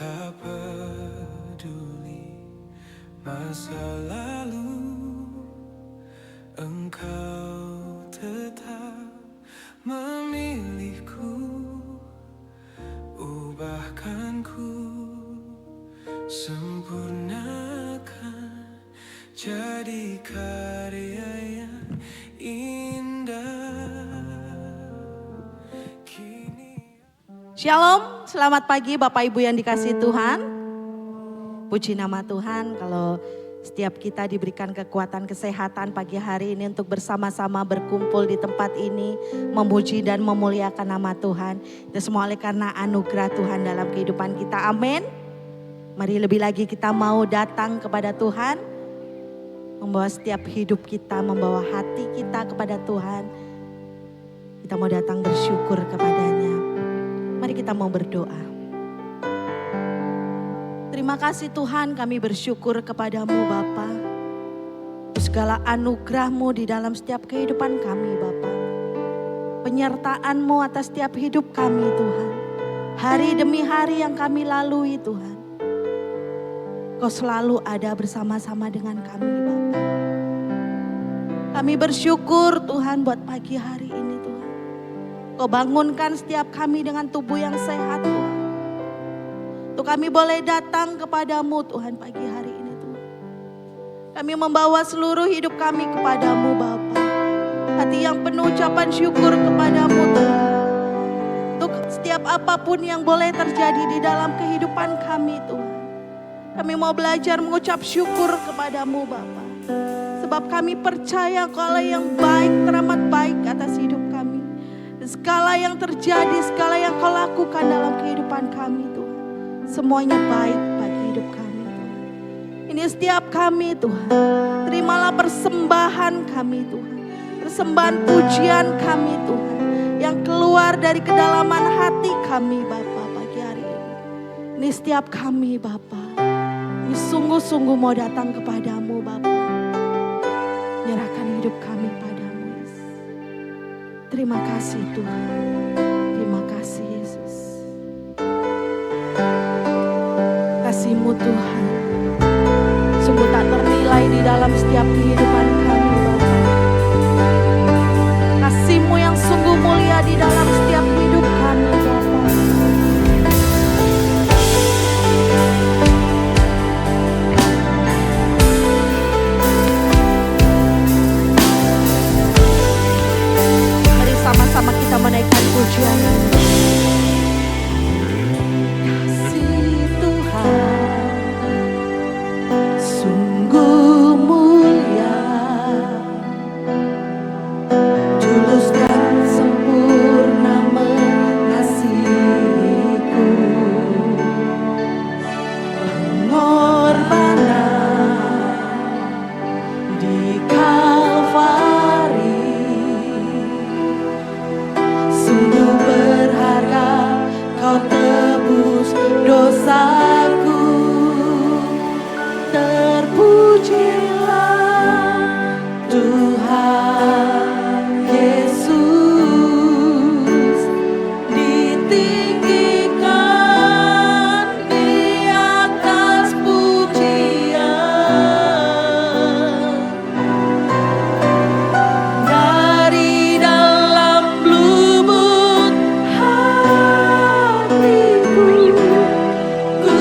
tak peduli masa lalu, Engkau tetap memilihku. Ubahkan ku, sempurnakan, jadi karya yang indah. Shalom, selamat pagi Bapak Ibu yang dikasihi Tuhan. Puji nama Tuhan kalau setiap kita diberikan kekuatan kesehatan pagi hari ini untuk bersama-sama berkumpul di tempat ini, memuji dan memuliakan nama Tuhan. Itu semua oleh karena anugerah Tuhan dalam kehidupan kita. Amin. Mari lebih lagi kita mau datang kepada Tuhan, membawa setiap hidup kita, membawa hati kita kepada Tuhan. Kita mau datang bersyukur kepadanya. Mari kita mau berdoa. Terima kasih Tuhan, kami bersyukur kepadamu Bapa. Segala anugerah-Mu di dalam setiap kehidupan kami Bapa. Penyertaan-Mu atas setiap hidup kami Tuhan. Hari demi hari yang kami lalui Tuhan. Kau selalu ada bersama-sama dengan kami Bapa. Kami bersyukur Tuhan buat pagi hari ini Tuhan. Kau bangunkan setiap kami dengan tubuh yang sehat Tuhan. Untuk kami boleh datang kepadamu Tuhan pagi hari ini Tuhan. Kami membawa seluruh hidup kami kepadamu Bapa. Hati yang penuh ucapan syukur kepadamu Tuhan. Untuk setiap apapun yang boleh terjadi di dalam kehidupan kami Tuhan. Kami mau belajar mengucap syukur kepadamu Bapa. Sebab kami percaya Kau Allah yang baik, teramat baik atas hidup kami. Segala yang terjadi, segala yang Kau lakukan dalam kehidupan kami Tuhan. Semuanya baik bagi hidup kami Tuhan. Ini setiap kami Tuhan. Terimalah persembahan kami Tuhan. Persembahan pujian kami Tuhan. Yang keluar dari kedalaman hati kami Bapa pagi hari ini. Ini setiap kami Bapa. Ini sungguh-sungguh mau datang kepadamu Bapa. Menyerahkan hidup kami padamu. Terima kasih Tuhan, terima kasih Yesus. Kasih-Mu Tuhan, sungguh tak ternilai di dalam setiap kehidupan kami Bapa. Kasih-Mu yang sungguh mulia di dalam setiap hidup kami Bapa. Sama-sama kita menaikkan pujian. Kasih Tuhan sungguh mulia, tulus dan sempurna mengasihiku. Pengorbanan di Kalvari sungguh berharga, Kau tebus dosaku. Terpujilah Tuhan Yesus, ditinggikan di atas pujian. Dari dalam lubuk hatiku, ku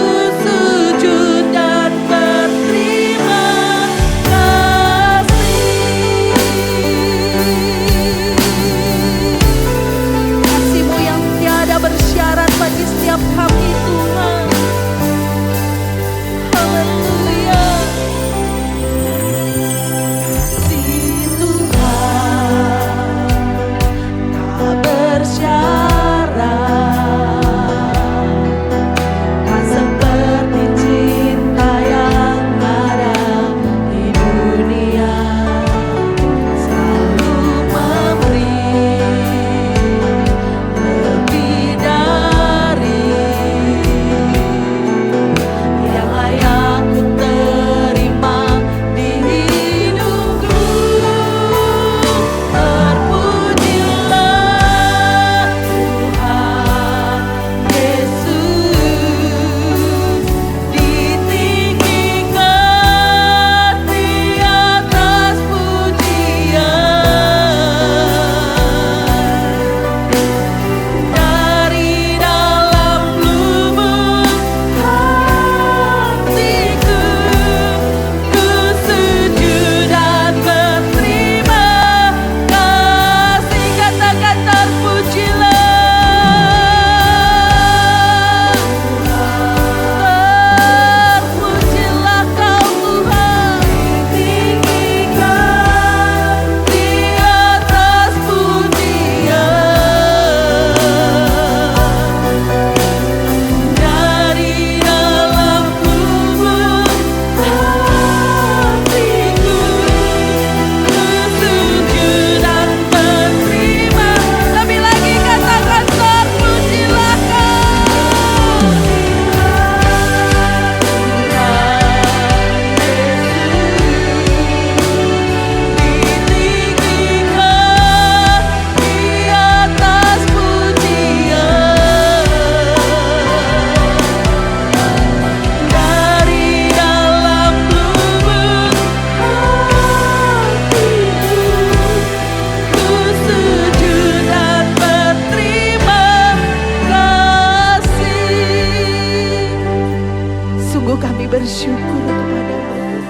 bersyukur kepada-Mu.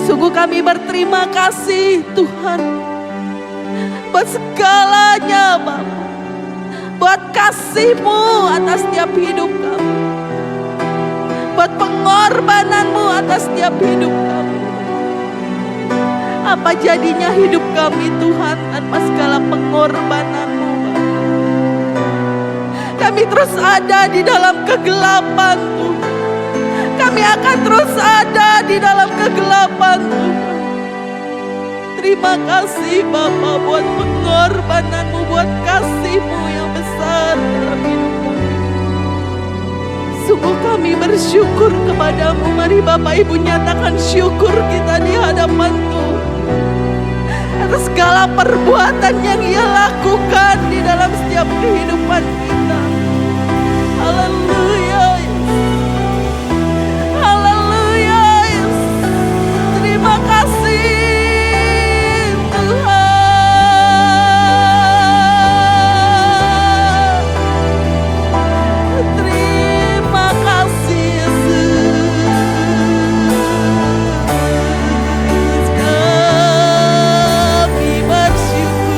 Sungguh kami berterima kasih Tuhan buat segalanya Bapa, buat kasih-Mu atas setiap hidup kami, buat pengorbanan-Mu atas setiap hidup kami. Apa jadinya hidup kami Tuhan tanpa segala pengorbanan-Mu Bapa? Kami terus ada di dalam kegelapan Tuhan. Kami akan terus ada di dalam kegelapan Tuhan. Terima kasih Bapa buat pengorbanan-Mu, buat kasih-Mu yang besar dalam hidup kami. Sungguh kami bersyukur kepadamu. Mari Bapak Ibu nyatakan syukur kita di hadapan Tuhan atas segala perbuatan yang Ia lakukan di dalam setiap kehidupan kita. Haleluya, haleluya, terima kasih Tuhan. Terima kasih Yesus. Kami bersyukur.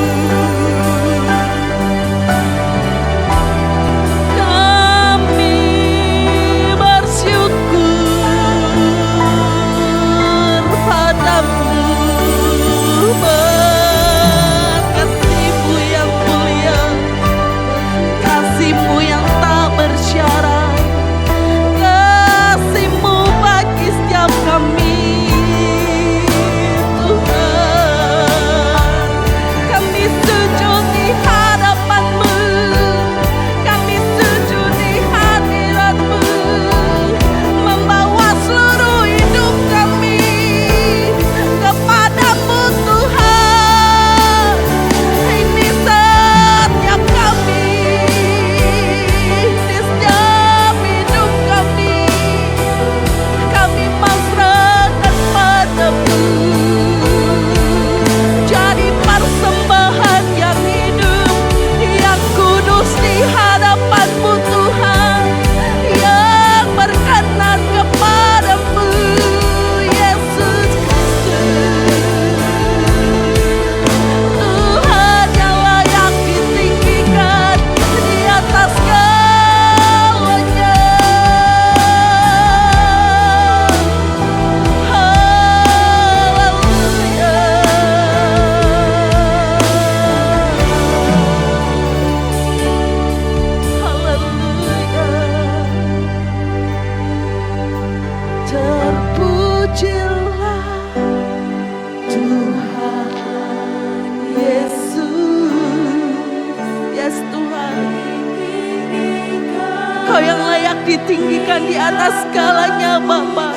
Kau yang layak ditinggikan di atas segalanya Bapa.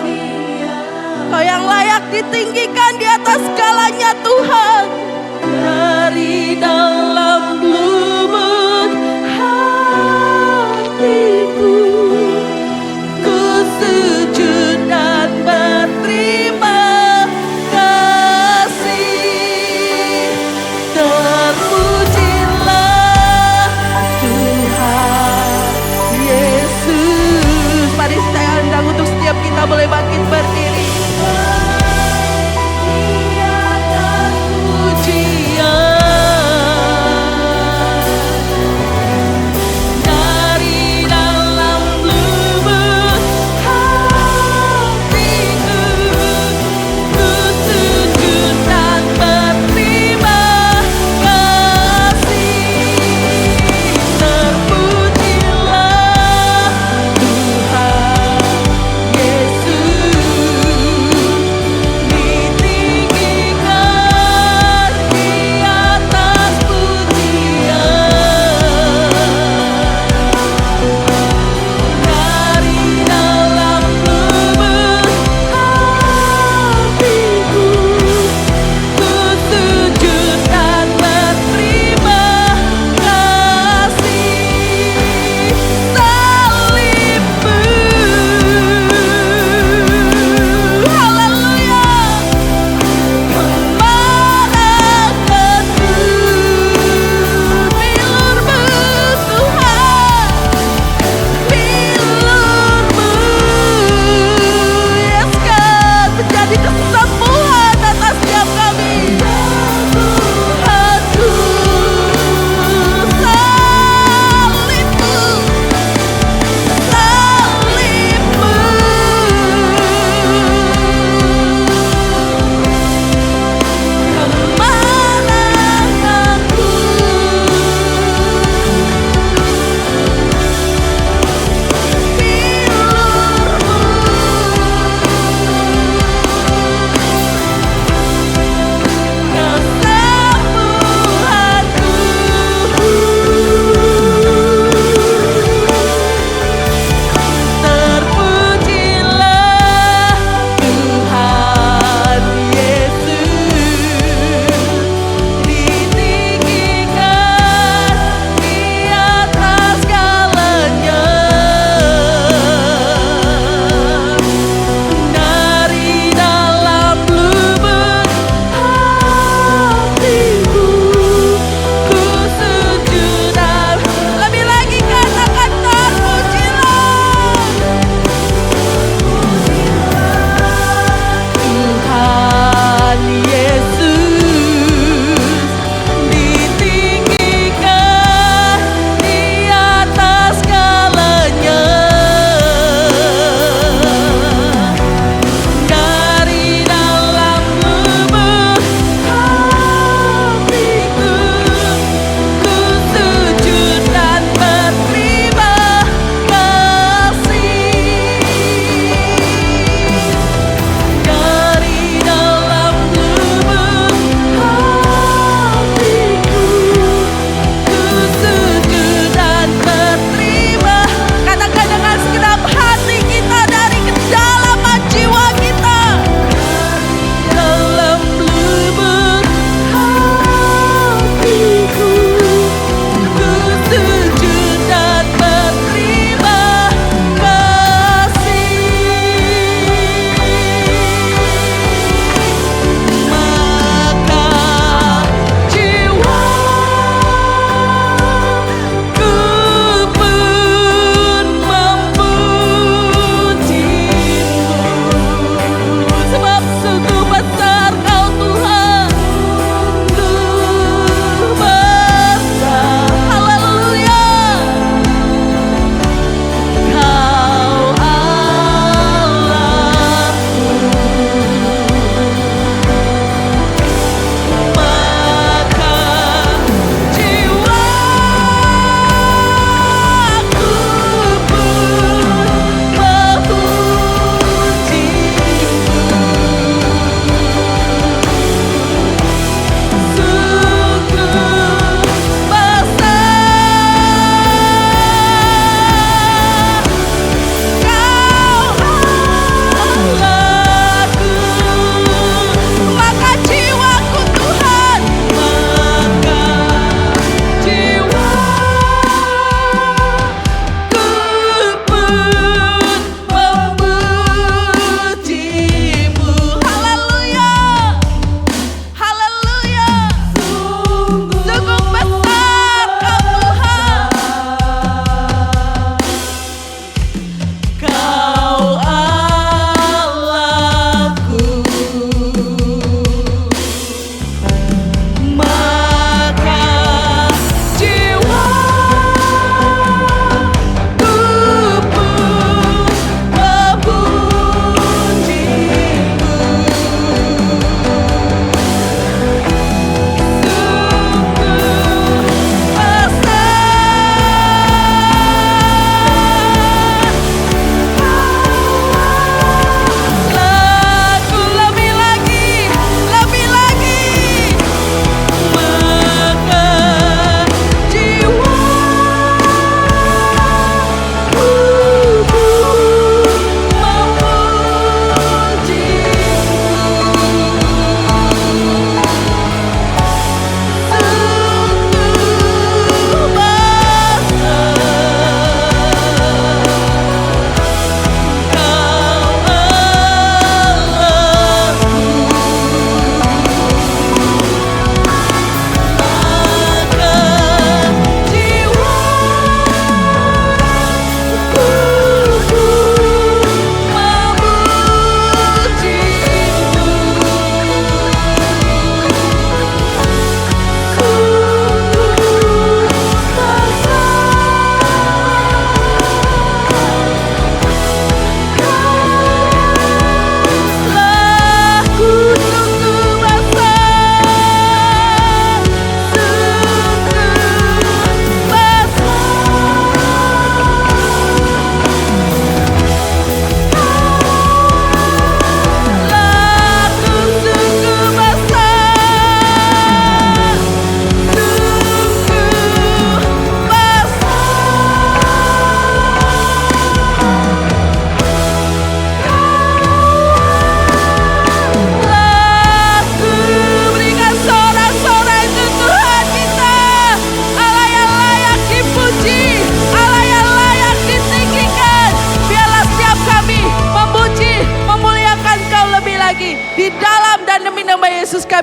Kau yang layak ditinggikan di atas segalanya Tuhan. Dari dalam lubuk hatiku, ku sujud dan berterima kasih. Terpujilah Tuhan Yesus. Mari saya undang untuk setiap kita boleh bangkit berdiri. Yesus.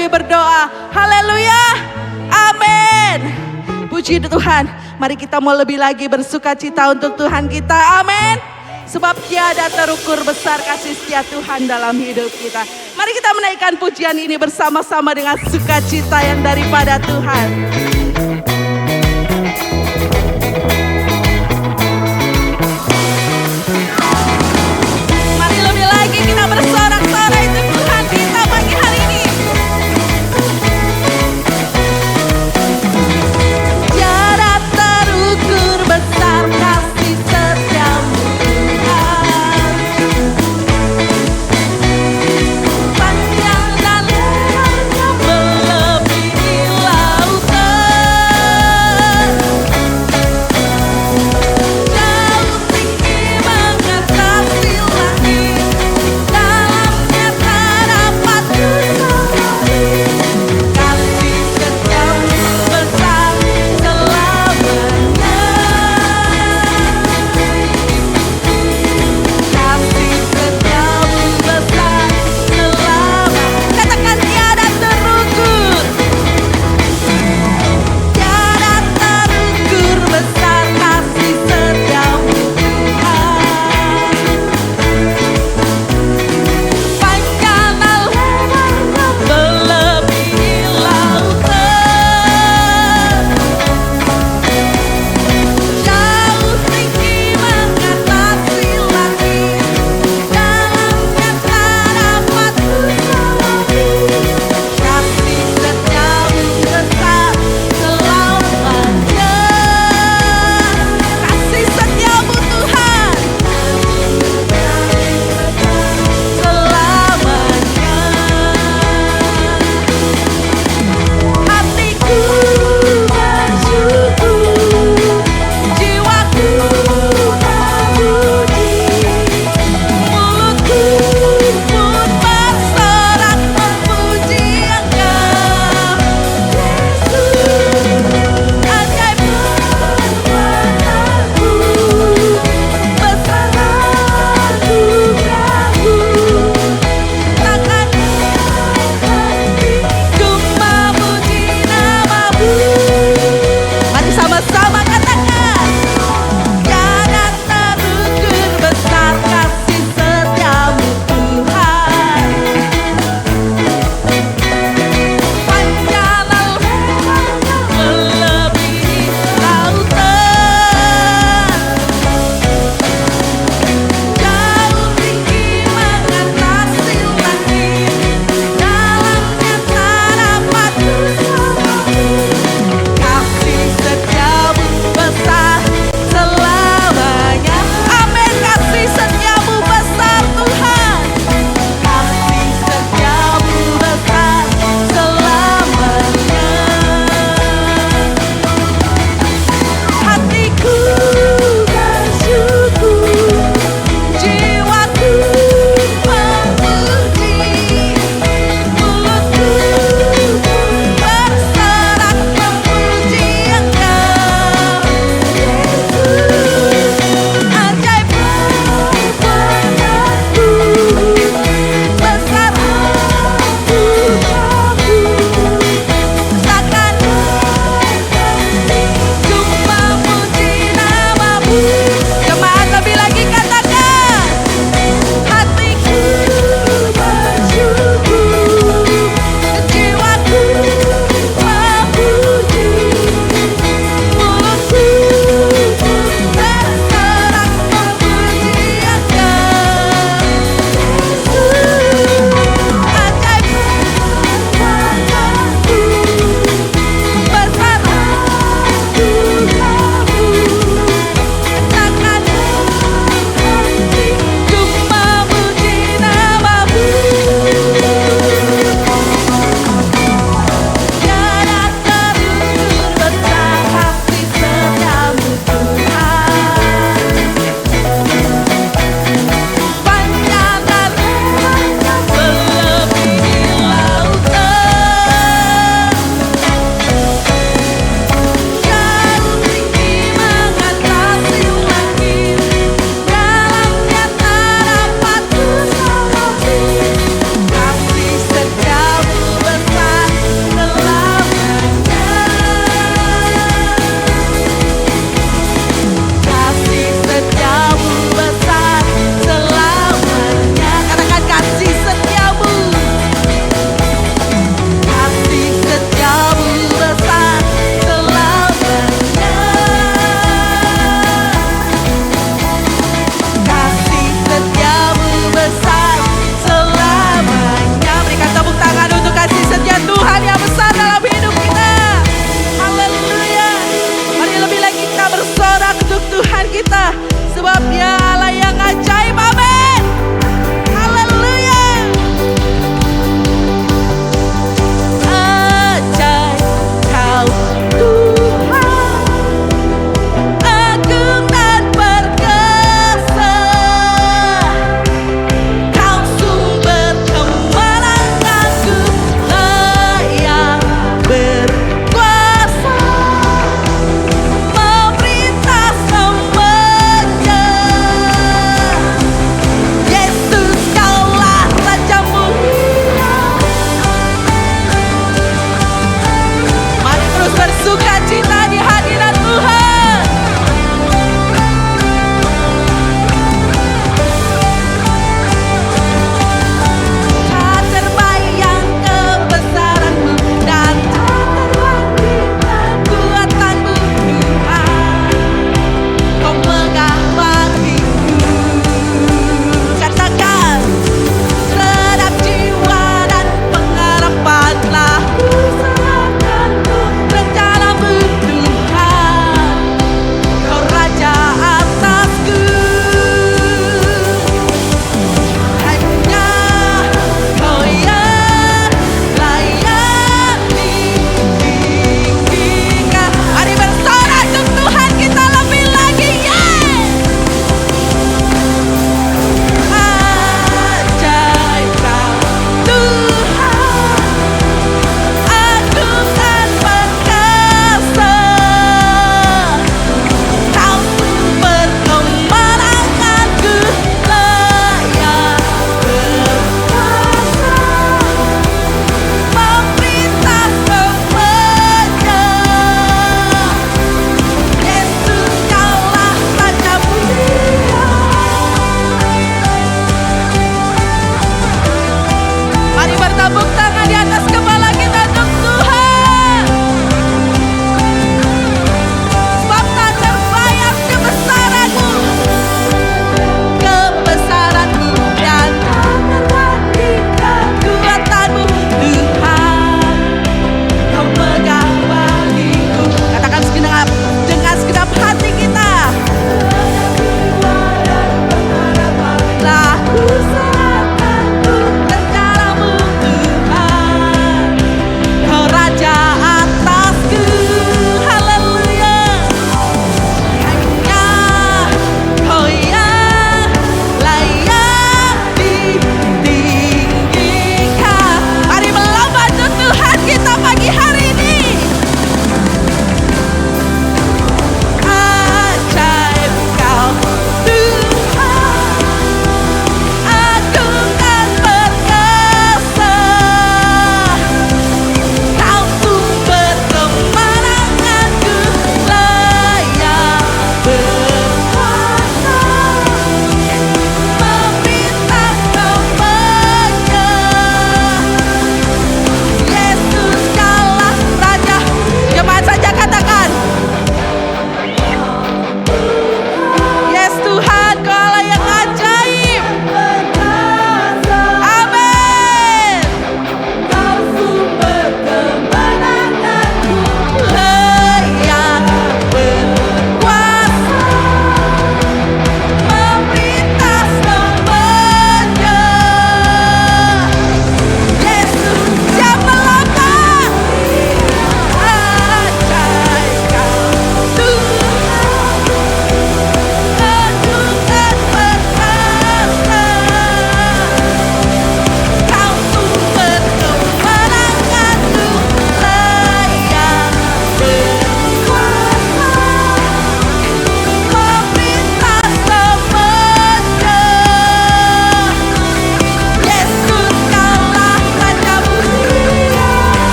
kami berdoa. Haleluya. Amin. Puji Tuhan. Mari kita mau lebih lagi bersuka cita untuk Tuhan kita. Amin. Sebab tiada terukur besar kasih setia Tuhan dalam hidup kita. Mari kita menaikkan pujian ini bersama-sama dengan sukacita yang daripada Tuhan. Mari lebih lagi kita bersorak-sorai untuk Tuhan kita pagi hari ini. Tiada terukur besar kasih setiamu. Panjang dan lebarnya melebihi lautan.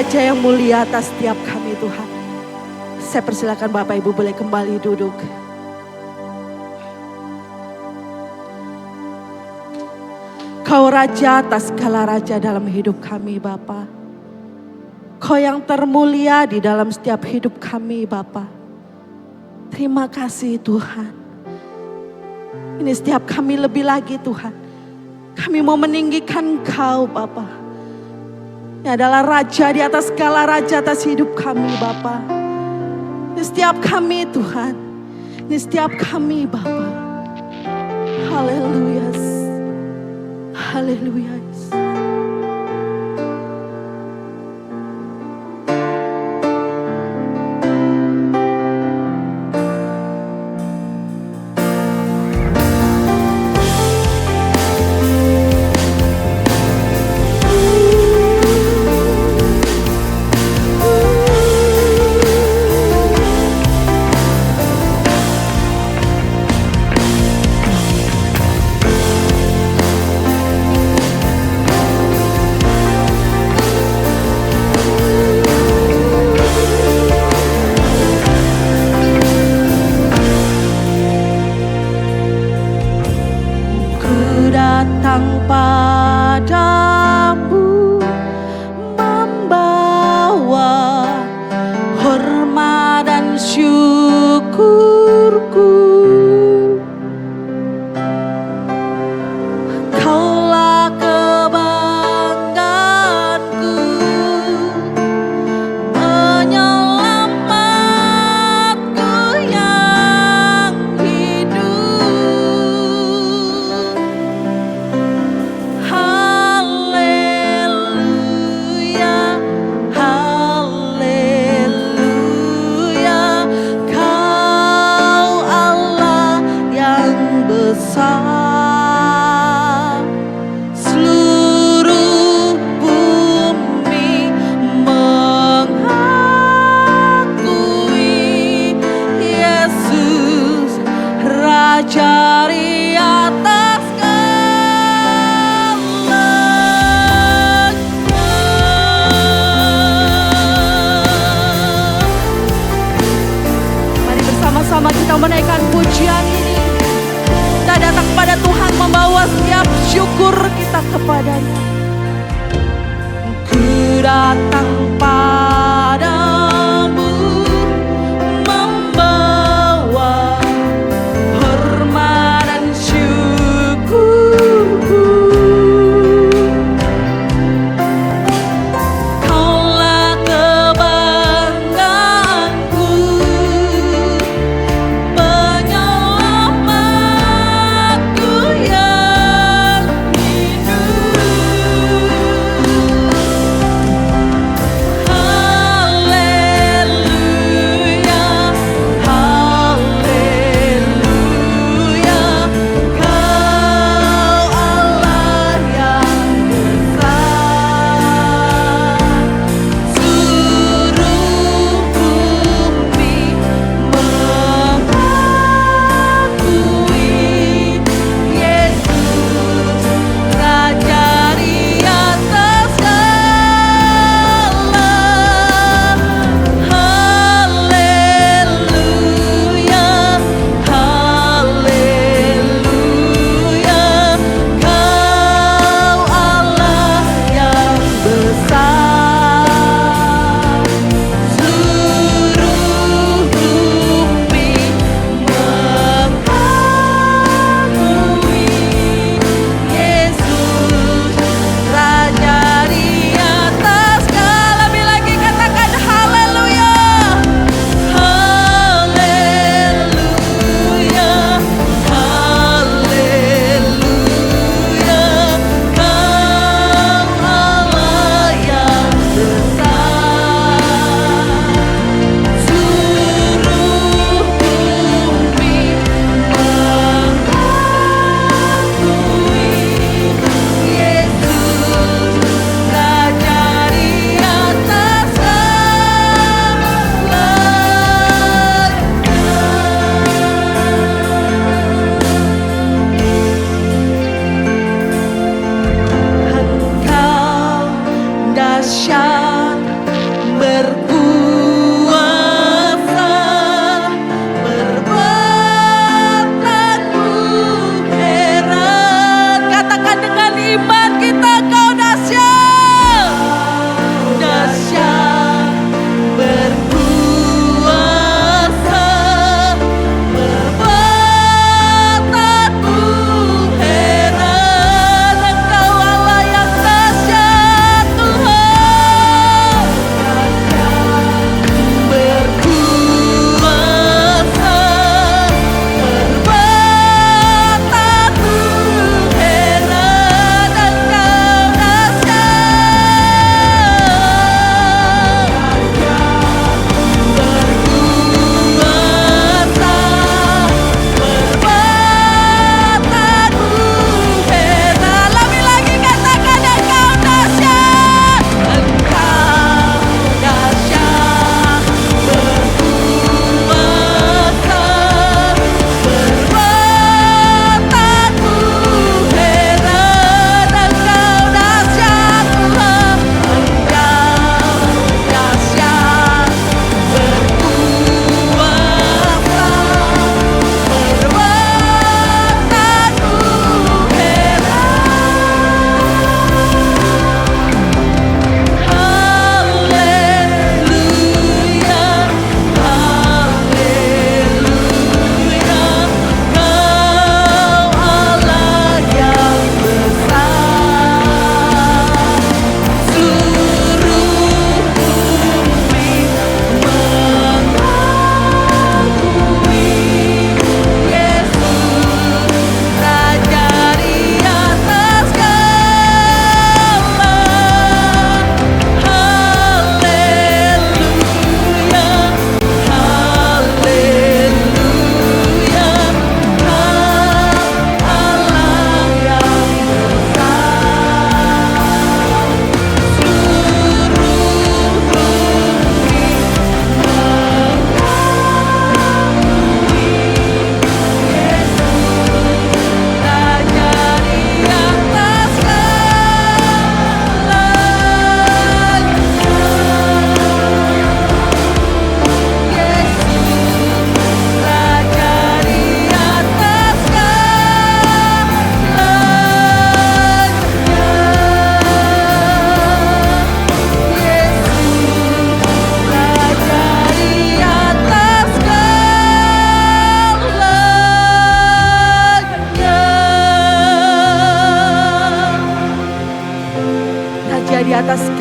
Raja yang mulia atas setiap kami Tuhan. Saya persilakan Bapak Ibu boleh kembali duduk. Kau Raja atas segala raja dalam hidup kami Bapa. Kau yang termulia di dalam setiap hidup kami Bapa. Terima kasih Tuhan. Ini setiap kami lebih lagi Tuhan. Kami mau meninggikan Kau Bapa. Ini adalah Raja di atas segala raja atas hidup kami Bapa. Ini setiap kami Tuhan. Ini setiap kami Bapa. Haleluya. Haleluya. Menaikkan pujian ini. Kita datang kepada Tuhan membawa setiap syukur kita kepadanya. Ku datang padamu membawa hormat dan syukurku. Kaulah kebanggaanku.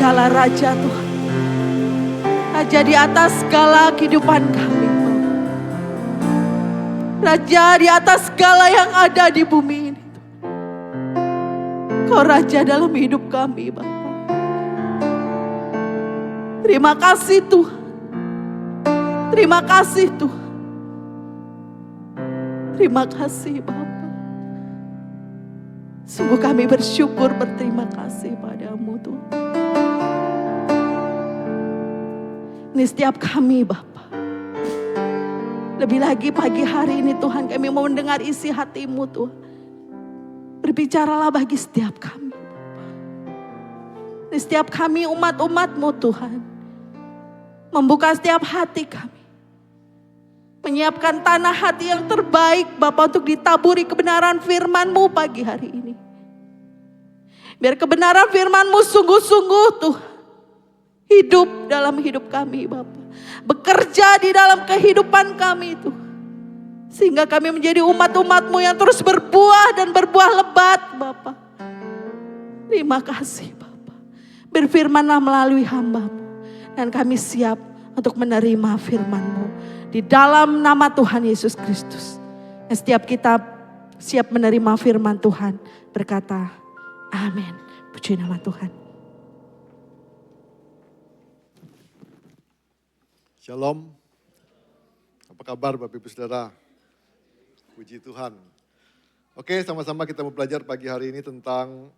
segala raja Tuhan. Raja di atas segala kehidupan kami. Raja di atas segala yang ada di bumi ini. Kau raja dalam hidup kami Bapa. Terima kasih Tuhan. Terima kasih Tuhan. Terima kasih Bapa. Sungguh kami bersyukur, berterima kasih padamu Tuhan. Ini setiap kami Bapa. Lebih lagi pagi hari ini Tuhan, kami mau mendengar isi hati-Mu Tuhan. Berbicaralah bagi setiap kami. Ini setiap kami umat-umat-Mu Tuhan. Membuka setiap hati kami. Menyiapkan tanah hati yang terbaik Bapa untuk ditaburi kebenaran firman-Mu pagi hari ini. Biar kebenaran firman-Mu sungguh-sungguh Tuhan hidup dalam hidup kami Bapa. Bekerja di dalam kehidupan kami Tuhan. Sehingga kami menjadi umat-umat-Mu yang terus berbuah dan berbuah lebat Bapa. Terima kasih Bapa. Berfirmanlah melalui hamba-Mu. Dan kami siap untuk menerima firman-Mu. Di dalam nama Tuhan Yesus Kristus. Dan setiap kita siap menerima firman Tuhan. Berkata, amin. Puji nama Tuhan. Shalom. Apa kabar Bapak Ibu Saudara? Puji Tuhan. Oke, sama-sama kita mau belajar pagi hari ini tentang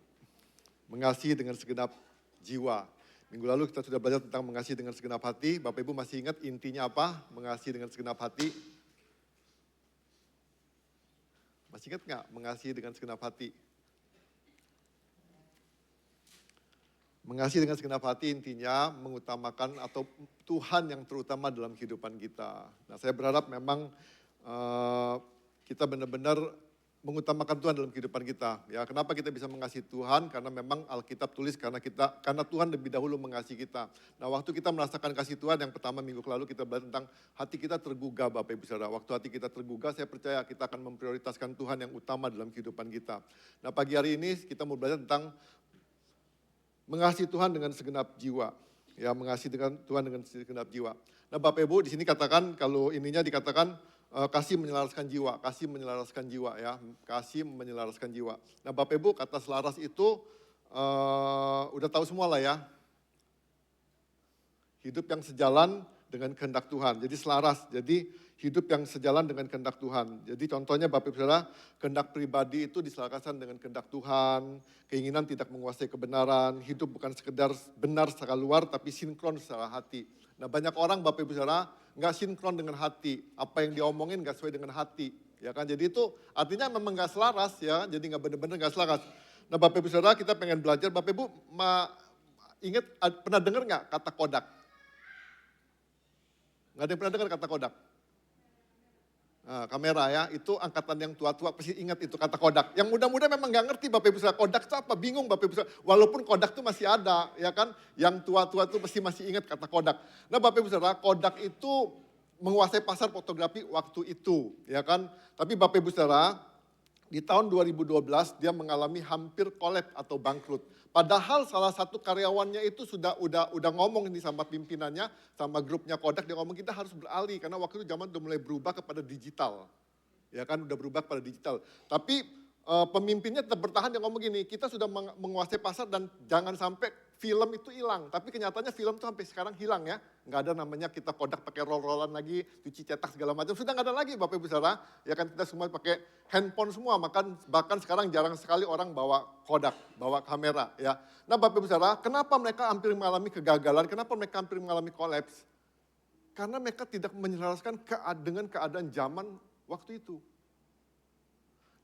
mengasihi dengan segenap jiwa. Minggu lalu kita sudah belajar tentang mengasihi dengan segenap hati. Bapak Ibu masih ingat intinya apa? Mengasihi dengan segenap hati. Masih ingat nggak mengasihi dengan segenap hati? Mengasihi dengan segenap hati intinya mengutamakan atau Tuhan yang terutama dalam kehidupan kita. Nah, saya berharap memang kita benar-benar mengutamakan Tuhan dalam kehidupan kita. Ya, kenapa kita bisa mengasihi Tuhan? Karena memang Alkitab tulis karena Tuhan lebih dahulu mengasihi kita. Nah, waktu kita merasakan kasih Tuhan, yang pertama minggu lalu kita belajar tentang hati kita tergugah Bapak Ibu Saudara. Waktu hati kita tergugah, saya percaya kita akan memprioritaskan Tuhan yang utama dalam kehidupan kita. Nah, pagi hari ini kita mau belajar tentang mengasihi Tuhan dengan segenap jiwa. Ya, mengasihi dengan Tuhan dengan segenap jiwa. Nah, Bapak Ibu di sini katakan, kalau ininya dikatakan kasih menyelaraskan jiwa, kasih menyelaraskan jiwa ya, kasih menyelaraskan jiwa. Nah Bapak Ibu kata selaras itu udah tahu semua lah ya. Hidup yang sejalan dengan kehendak Tuhan, jadi selaras, jadi hidup yang sejalan dengan kehendak Tuhan. Jadi contohnya Bapak Ibu Saudara, kehendak pribadi itu diselaraskan dengan kehendak Tuhan, keinginan tidak menguasai kebenaran, hidup bukan sekedar benar secara luar tapi sinkron secara hati. Nah banyak orang Bapak Ibu Saudara nggak sinkron dengan hati, apa yang diomongin nggak sesuai dengan hati, ya kan? Jadi itu artinya memang nggak selaras ya, jadi nggak benar-benar nggak selaras. Nah Bapak Ibu Saudara kita pengen belajar, Bapak Ibu ingat pernah dengar nggak kata kodak? Nggak ada yang pernah dengar kata kodak? Nah, kamera ya, itu angkatan yang tua-tua pasti ingat itu kata kodak. Yang muda-muda memang nggak ngerti Bapak Ibu Saudara, kodak itu apa, bingung Bapak Ibu Saudara. Walaupun kodak itu masih ada, ya kan. Yang tua-tua itu pasti masih ingat kata kodak. Nah Bapak Ibu Saudara, kodak itu menguasai pasar fotografi waktu itu, ya kan. Tapi Bapak Ibu Saudara, di tahun 2012 dia mengalami hampir kolap atau bangkrut. Padahal salah satu karyawannya itu udah ngomong ini sama pimpinannya, sama grupnya Kodak, dia ngomong kita harus beralih karena waktu itu zaman udah mulai berubah kepada digital. Ya kan udah berubah kepada digital. Tapi pemimpinnya tetap bertahan, dia ngomong gini, kita sudah menguasai pasar dan jangan sampai film itu hilang. Tapi kenyataannya film itu sampai sekarang hilang ya. Nggak ada namanya kita Kodak pakai roll-rollan lagi, cuci cetak segala macam. Sudah nggak ada lagi Bapak Ibu Saudara. Ya kan kita semua pakai handphone semua. Bahkan sekarang jarang sekali orang bawa Kodak, bawa kamera ya. Nah Bapak Ibu Saudara, kenapa mereka hampir mengalami kegagalan? Kenapa mereka hampir mengalami kolaps? Karena mereka tidak menyelaraskan dengan keadaan zaman waktu itu.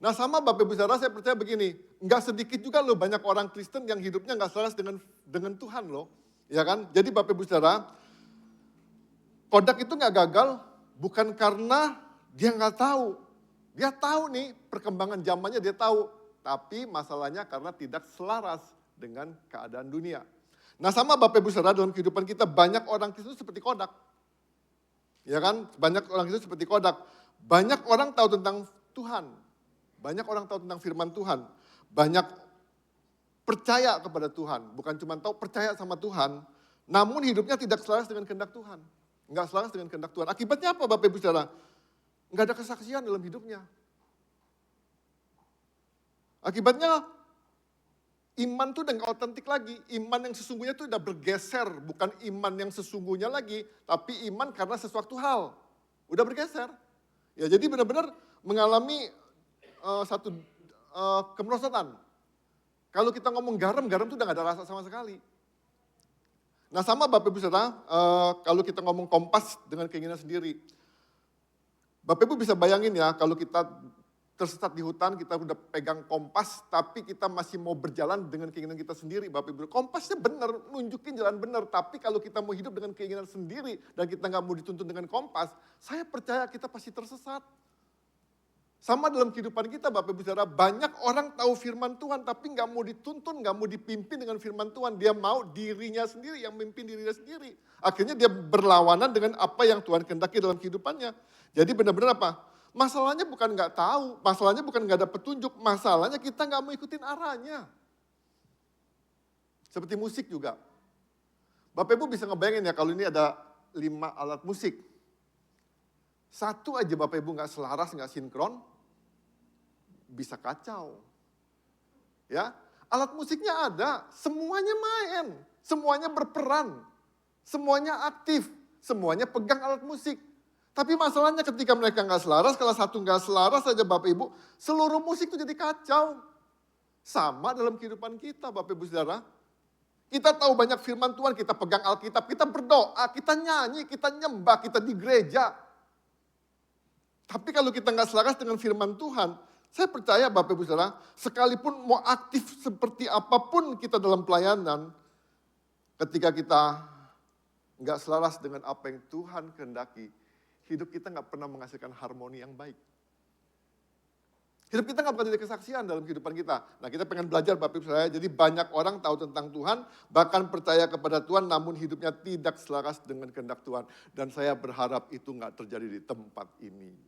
Nah sama Bapak Ibu Saudara saya percaya begini, nggak sedikit juga loh banyak orang Kristen yang hidupnya nggak selaras dengan Tuhan loh. Ya kan, jadi Bapak Ibu Saudara, Kodak itu nggak gagal bukan karena dia nggak tahu. Dia tahu nih perkembangan zamannya dia tahu. Tapi masalahnya karena tidak selaras dengan keadaan dunia. Nah sama Bapak Ibu Saudara dalam kehidupan kita banyak orang Kristen seperti Kodak. Ya kan, banyak orang Kristen seperti Kodak. Banyak orang tahu tentang Tuhan. Banyak orang tahu tentang firman Tuhan. Banyak percaya kepada Tuhan. Bukan cuma tahu, percaya sama Tuhan. Namun hidupnya tidak selaras dengan kehendak Tuhan. Enggak selaras dengan kehendak Tuhan. Akibatnya apa Bapak Ibu Saudara? Enggak ada kesaksian dalam hidupnya. Akibatnya iman tuh udah gak otentik lagi. Iman yang sesungguhnya tuh udah bergeser. Bukan iman yang sesungguhnya lagi. Tapi iman karena sesuatu hal. Udah bergeser. Ya jadi benar-benar mengalami satu kemerosotan. Kalau kita ngomong garam, garam tuh udah gak ada rasa sama sekali. Nah sama Bapak Ibu Saudara, kalau kita ngomong kompas dengan keinginan sendiri. Bapak Ibu bisa bayangin ya, kalau kita tersesat di hutan, kita udah pegang kompas, tapi kita masih mau berjalan dengan keinginan kita sendiri. Bapak Ibu, kompasnya benar, nunjukin jalan benar. Tapi kalau kita mau hidup dengan keinginan sendiri, dan kita nggak mau dituntun dengan kompas, saya percaya kita pasti tersesat. Sama dalam kehidupan kita Bapak Ibu Saudara, banyak orang tahu firman Tuhan tapi nggak mau dituntun, nggak mau dipimpin dengan firman Tuhan. Dia mau dirinya sendiri yang memimpin dirinya sendiri. Akhirnya dia berlawanan dengan apa yang Tuhan kehendaki dalam kehidupannya. Jadi benar-benar apa? Masalahnya bukan nggak tahu, masalahnya bukan nggak ada petunjuk, masalahnya kita nggak mau ikutin arahnya. Seperti musik juga. Bapak Ibu bisa ngebayangin ya kalau ini ada 5 alat musik. Satu aja Bapak Ibu nggak selaras, nggak sinkron, bisa kacau. Ya, alat musiknya ada, semuanya main, semuanya berperan, semuanya aktif, semuanya pegang alat musik. Tapi masalahnya ketika mereka nggak selaras, kalau satu nggak selaras saja Bapak Ibu, seluruh musik itu jadi kacau. Sama dalam kehidupan kita Bapak Ibu Saudara. Kita tahu banyak firman Tuhan, kita pegang Alkitab, kita berdoa, kita nyanyi, kita nyembah, kita di gereja. Tapi kalau kita nggak selaras dengan firman Tuhan, saya percaya Bapak Ibu Saudara, sekalipun mau aktif seperti apapun kita dalam pelayanan, ketika kita nggak selaras dengan apa yang Tuhan kehendaki, hidup kita nggak pernah menghasilkan harmoni yang baik. Hidup kita nggak pernah jadi kesaksian dalam kehidupan kita. Nah kita pengen belajar Bapak Ibu Saudara, jadi banyak orang tahu tentang Tuhan, bahkan percaya kepada Tuhan, namun hidupnya tidak selaras dengan kehendak Tuhan. Dan saya berharap itu nggak terjadi di tempat ini.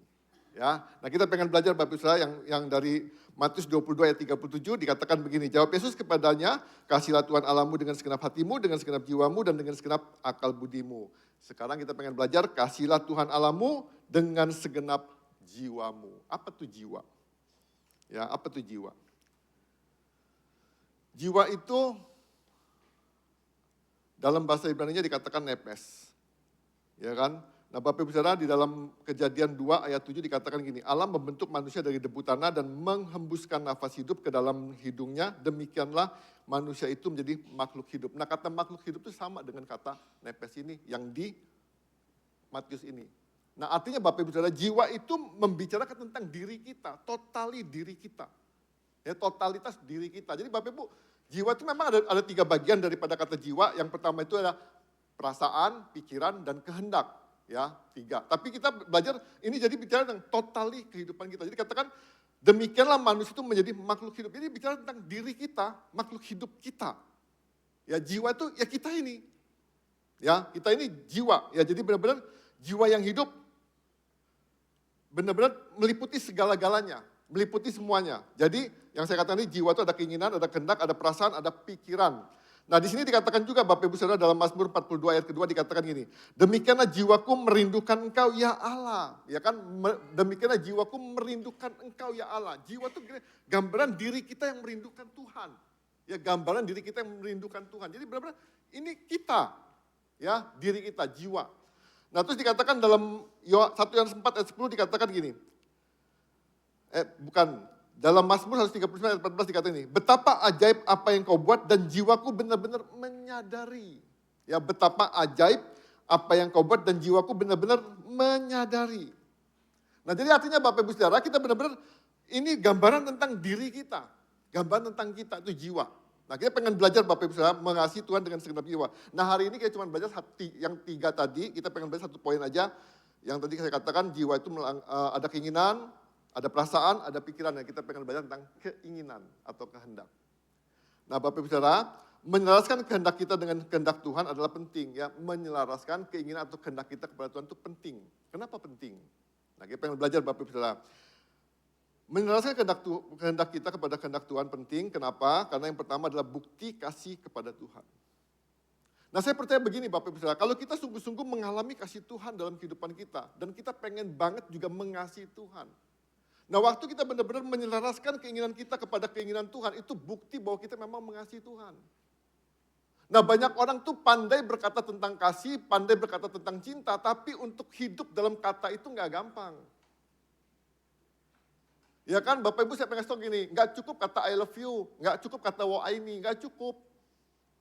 Ya, nah kita pengen belajar Bapak Ibu Saudara yang dari Matius 22 ayat 37 dikatakan begini, jawab Yesus kepadanya, kasihlah Tuhan Allahmu dengan segenap hatimu, dengan segenap jiwamu, dan dengan segenap akal budimu. Sekarang kita pengen belajar, kasihlah Tuhan Allahmu dengan segenap jiwamu. Apa tuh jiwa? Ya, apa tuh jiwa? Jiwa itu dalam bahasa Ibrani-nya dikatakan nepes. Ya kan? Nah Bapak Ibu Saudara di dalam Kejadian 2 ayat 7 dikatakan gini, Allah membentuk manusia dari debu tanah dan menghembuskan nafas hidup ke dalam hidungnya, demikianlah manusia itu menjadi makhluk hidup. Nah kata makhluk hidup itu sama dengan kata nepes ini yang di Matius ini. Nah artinya Bapak Ibu Saudara, jiwa itu membicarakan tentang diri kita, totali diri kita. Ya, totalitas diri kita. Jadi Bapak Ibu, jiwa itu memang ada 3 bagian daripada kata jiwa. Yang pertama itu adalah perasaan, pikiran, dan kehendak. Ya, 3. Tapi kita belajar, ini jadi bicara tentang totali kehidupan kita. Jadi katakan, demikianlah manusia itu menjadi makhluk hidup. Jadi bicara tentang diri kita, makhluk hidup kita. Ya, jiwa itu ya kita ini. Ya, kita ini jiwa. Ya, jadi benar-benar jiwa yang hidup benar-benar meliputi segala-galanya, meliputi semuanya. Jadi yang saya katakan ini jiwa itu ada keinginan, ada kehendak, ada perasaan, ada pikiran. Nah di sini dikatakan juga Bapak Ibu Saudara dalam Mazmur 42 ayat kedua dikatakan gini, demikianlah jiwaku merindukan Engkau ya Allah. Ya kan, demikianlah jiwaku merindukan Engkau ya Allah. Jiwa itu gambaran diri kita yang merindukan Tuhan. Ya gambaran diri kita yang merindukan Tuhan. Jadi benar-benar ini kita, ya diri kita, jiwa. Nah terus dikatakan dalam 1 Yohanes 4 ayat 10 dikatakan gini. Dalam Mazmur 139 ayat 14 dikatakan ini. Betapa ajaib apa yang kau buat dan jiwaku benar-benar menyadari. Ya betapa ajaib apa yang kau buat dan jiwaku benar-benar menyadari. Nah jadi artinya Bapak Ibu Saudara kita benar-benar ini gambaran tentang diri kita. Gambaran tentang kita itu jiwa. Nah kita pengen belajar Bapak Ibu Saudara mengasihi Tuhan dengan segenap jiwa. Nah hari ini kita cuma belajar yang 3 tadi, kita pengen belajar 1 poin aja. Yang tadi saya katakan jiwa itu ada keinginan, ada perasaan, ada pikiran. Yang kita pengen belajar tentang keinginan atau kehendak. Nah Bapak Ibu Saudara, menyelaraskan kehendak kita dengan kehendak Tuhan adalah penting. Ya, menyelaraskan keinginan atau kehendak kita kepada Tuhan itu penting. Kenapa penting? Nah kita pengen belajar Bapak Ibu Saudara. Menjelaskan kehendak kita kepada kehendak Tuhan penting. Kenapa? Karena yang pertama adalah bukti kasih kepada Tuhan. Nah saya percaya begini Bapak Ibu Saudara, kalau kita sungguh-sungguh mengalami kasih Tuhan dalam kehidupan kita, dan kita pengen banget juga mengasihi Tuhan. Nah waktu kita benar-benar menyelaraskan keinginan kita kepada keinginan Tuhan, itu bukti bahwa kita memang mengasihi Tuhan. Nah banyak orang tuh pandai berkata tentang kasih, pandai berkata tentang cinta, tapi untuk hidup dalam kata itu nggak gampang. Ya kan Bapak Ibu saya pengen tahu gini, nggak cukup kata I love you, nggak cukup kata wo aini, nggak cukup.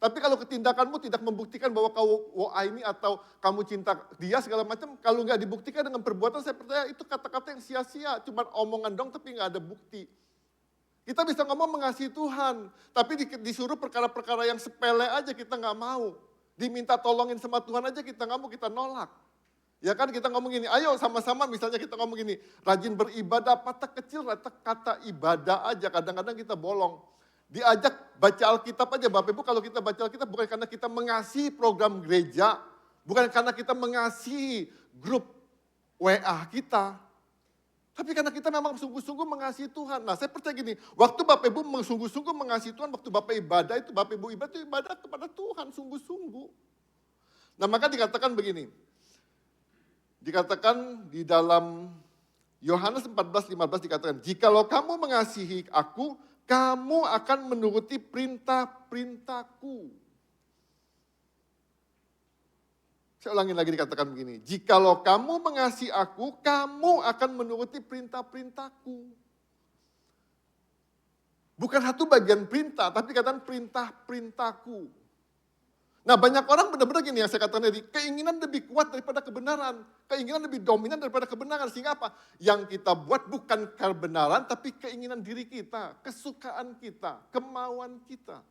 Tapi kalau ketindakanmu tidak membuktikan bahwa kau wo aini atau kamu cinta dia segala macam, kalau nggak dibuktikan dengan perbuatan saya percaya itu kata-kata yang sia-sia, cuma omongan dong tapi nggak ada bukti. Kita bisa ngomong mengasihi Tuhan, tapi disuruh perkara-perkara yang sepele aja kita nggak mau. Diminta tolongin sama Tuhan aja kita nggak mau, kita nolak. Ya kan kita ngomong gini, ayo sama-sama misalnya kita ngomong gini, rajin beribadah, kata kecil kata ibadah aja, kadang-kadang kita bolong. Diajak baca Alkitab aja Bapak Ibu, kalau kita baca Alkitab bukan karena kita mengasihi program gereja, bukan karena kita mengasihi grup WA kita, tapi karena kita memang sungguh-sungguh mengasihi Tuhan. Nah saya percaya gini, waktu Bapak Ibu sungguh-sungguh mengasihi Tuhan, waktu Bapak ibadah itu, Bapak Ibu ibadah itu ibadah kepada Tuhan sungguh-sungguh. Nah maka dikatakan begini, dikatakan di dalam Yohanes 14:15 dikatakan, jikalau kamu mengasihi aku, kamu akan menuruti perintah-perintahku. Saya ulangi lagi dikatakan begini, jikalau kamu mengasihi aku, kamu akan menuruti perintah-perintahku. Bukan satu bagian perintah, tapi katakan perintah-perintahku. Nah banyak orang benar-benar gini yang saya katakan tadi, keinginan lebih kuat daripada kebenaran. Keinginan lebih dominan daripada kebenaran. Sehingga apa? Yang kita buat bukan kebenaran, tapi keinginan diri kita, kesukaan kita, kemauan kita.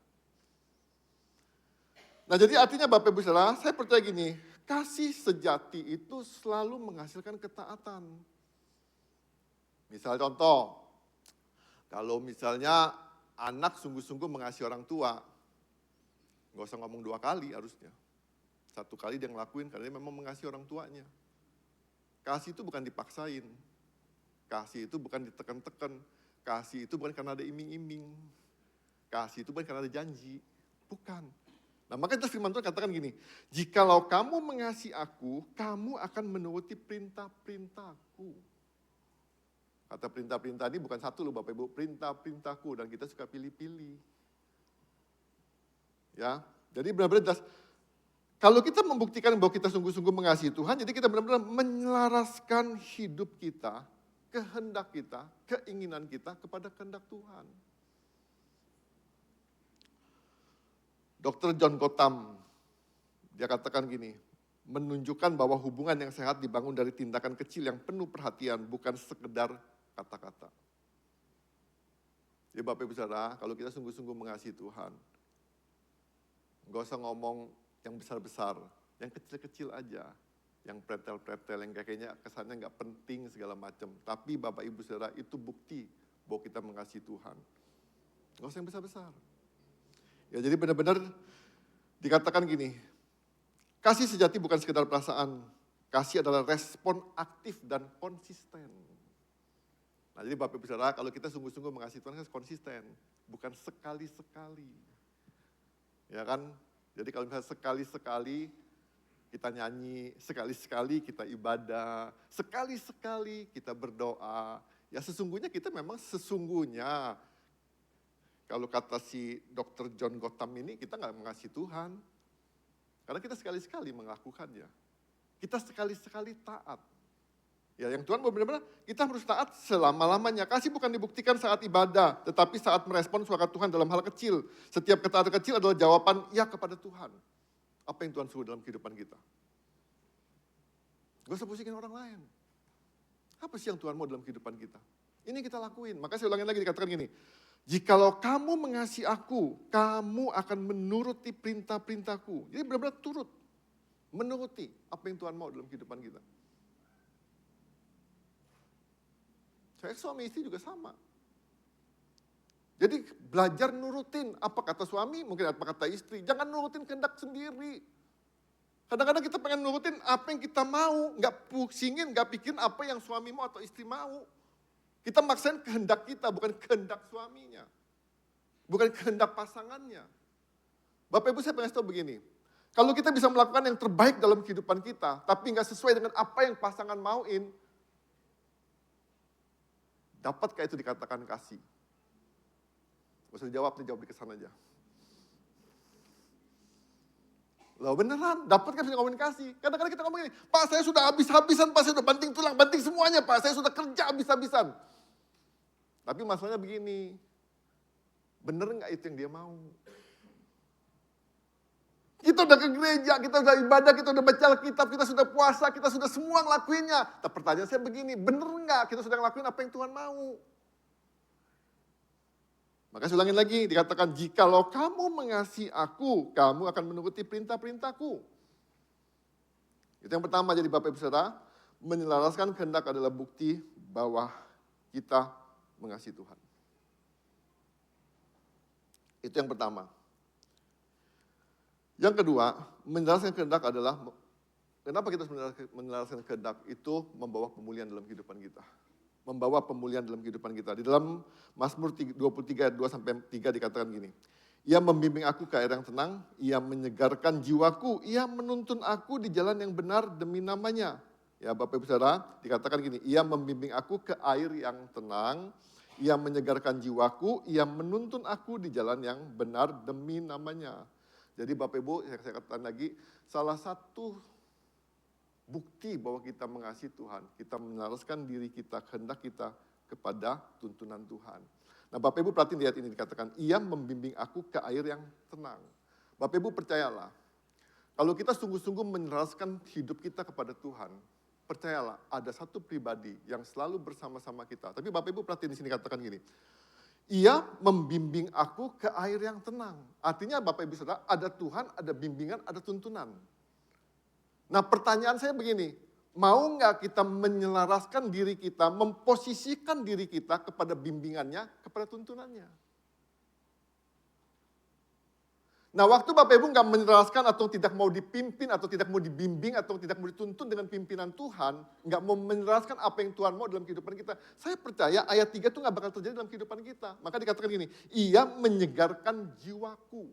Nah jadi artinya Bapak Ibu Saudara, saya percaya gini, kasih sejati itu selalu menghasilkan ketaatan. Misal contoh, kalau misalnya anak sungguh-sungguh mengasihi orang tua, nggak usah ngomong 2 kali harusnya. 1 kali dia ngelakuin karena dia memang mengasihi orang tuanya. Kasih itu bukan dipaksain. Kasih itu bukan ditekan-tekan. Kasih itu bukan karena ada iming-iming. Kasih itu bukan karena ada janji. Bukan. Nah makanya firman Tuhan katakan gini, jikalau kamu mengasihi aku, kamu akan menuruti perintah-perintahku. Kata perintah-perintah ini bukan satu loh Bapak Ibu, perintah-perintahku, dan kita suka pilih-pilih. Ya, jadi benar-benar jelas. Kalau kita membuktikan bahwa kita sungguh-sungguh mengasihi Tuhan, jadi kita benar-benar menyelaraskan hidup kita, kehendak kita, keinginan kita kepada kehendak Tuhan. Dr. John Gotham, dia katakan gini, menunjukkan bahwa hubungan yang sehat dibangun dari tindakan kecil yang penuh perhatian, bukan sekedar kata-kata. Jadi Bapak Ibu Saudara, kalau kita sungguh-sungguh mengasihi Tuhan, nggak usah ngomong yang besar-besar, yang kecil-kecil aja, yang pretel-pretel, yang kayaknya kesannya nggak penting segala macam. Tapi Bapak Ibu Saudara itu bukti bahwa kita mengasihi Tuhan. Nggak usah yang besar-besar. Ya jadi benar-benar dikatakan gini, kasih sejati bukan sekedar perasaan, kasih adalah respon aktif dan konsisten. Nah jadi Bapak Ibu Saudara, kalau kita sungguh-sungguh mengasihi Tuhan kan konsisten, bukan sekali-sekali. Ya kan, jadi kalau misalnya sekali-sekali kita nyanyi, sekali-sekali kita ibadah, sekali-sekali kita berdoa, ya sesungguhnya kita memang sesungguhnya, kalau kata si Dr. John Gotham ini, kita nggak mengasihi Tuhan. Karena kita sekali-sekali melakukannya. Kita sekali-sekali taat. Ya, yang Tuhan benar-benar kita harus taat selama-lamanya. Kasih bukan dibuktikan saat ibadah, tetapi saat merespon suara Tuhan dalam hal kecil. Setiap ketaatan kecil adalah jawaban ya kepada Tuhan. Apa yang Tuhan suruh dalam kehidupan kita? Gak usah pusingin orang lain. Apa sih yang Tuhan mau dalam kehidupan kita? Ini kita lakuin. Maka saya ulangin lagi dikatakan gini, jikalau kamu mengasihi aku, kamu akan menuruti perintah-perintahku. Jadi benar-benar turut, menuruti apa yang Tuhan mau dalam kehidupan kita. Saya suami istri juga sama. Jadi belajar nurutin apa kata suami, mungkin apa kata istri. Jangan nurutin kehendak sendiri. Kadang-kadang kita pengen nurutin apa yang kita mau, nggak pusingin, nggak pikirin apa yang suami mau atau istri mau. Kita maksain kehendak kita, bukan kehendak suaminya. Bukan kehendak pasangannya. Bapak Ibu saya pengen tahu begini. Kalau kita bisa melakukan yang terbaik dalam kehidupan kita, tapi nggak sesuai dengan apa yang pasangan mauin, dapatkah itu dikatakan kasih? Gak usah dijawab, dijawab di kesan aja. Loh beneran, dapatkah bisa ngomongin kasih? Kadang-kadang kita ngomong ini, Pak saya sudah habis-habisan, Pak saya sudah banting tulang, banting semuanya Pak, saya sudah kerja habis-habisan. Tapi masalahnya begini, bener nggak itu yang dia mau? Kita udah ke gereja, kita udah ibadah, kita udah baca Alkitab, kita sudah puasa, kita sudah semua ngelakuinnya. Tapi pertanyaan saya begini, bener nggak kita sudah ngelakuin apa yang Tuhan mau? Maka saya ulangin lagi, dikatakan, jikalau kamu mengasihi aku, kamu akan menuruti perintah-perintahku. Itu yang pertama, jadi Bapak Ibu Saudara, menyelaraskan kehendak adalah bukti bahwa kita mengasihi Tuhan. Itu yang pertama. Yang kedua, menyelaraskan kehendak adalah, kenapa kita menyelaraskan kehendak? Itu membawa pemulihan dalam kehidupan kita. Membawa pemulihan dalam kehidupan kita. Di dalam Mazmur 23 ayat 2-3 dikatakan gini, ia membimbing aku ke air yang tenang, ia menyegarkan jiwaku, ia menuntun aku di jalan yang benar demi namanya. Ya Bapak Ibu Saudara, dikatakan gini, ia membimbing aku ke air yang tenang, ia menyegarkan jiwaku, ia menuntun aku di jalan yang benar demi namanya. Jadi Bapak Ibu, saya katakan lagi, salah satu bukti bahwa kita mengasihi Tuhan, kita menyelaraskan diri kita, kehendak kita kepada tuntunan Tuhan. Nah Bapak Ibu perhatiin lihat ini dikatakan, ia membimbing aku ke air yang tenang. Bapak Ibu percayalah, kalau kita sungguh-sungguh menyelaraskan hidup kita kepada Tuhan, percayalah ada satu pribadi yang selalu bersama-sama kita. Tapi Bapak Ibu perhatiin di sini katakan gini, ia membimbing aku ke air yang tenang. Artinya Bapak Ibu Saudara, ada Tuhan, ada bimbingan, ada tuntunan. Nah pertanyaan saya begini, mau nggak kita menyelaraskan diri kita, memposisikan diri kita kepada bimbingannya, kepada tuntunannya? Nah waktu Bapak Ibu nggak menyelaraskan atau tidak mau dipimpin, atau tidak mau dibimbing, atau tidak mau dituntun dengan pimpinan Tuhan, nggak mau menyelaraskan apa yang Tuhan mau dalam kehidupan kita, saya percaya ayat 3 itu nggak bakal terjadi dalam kehidupan kita. Maka dikatakan gini, ia menyegarkan jiwaku.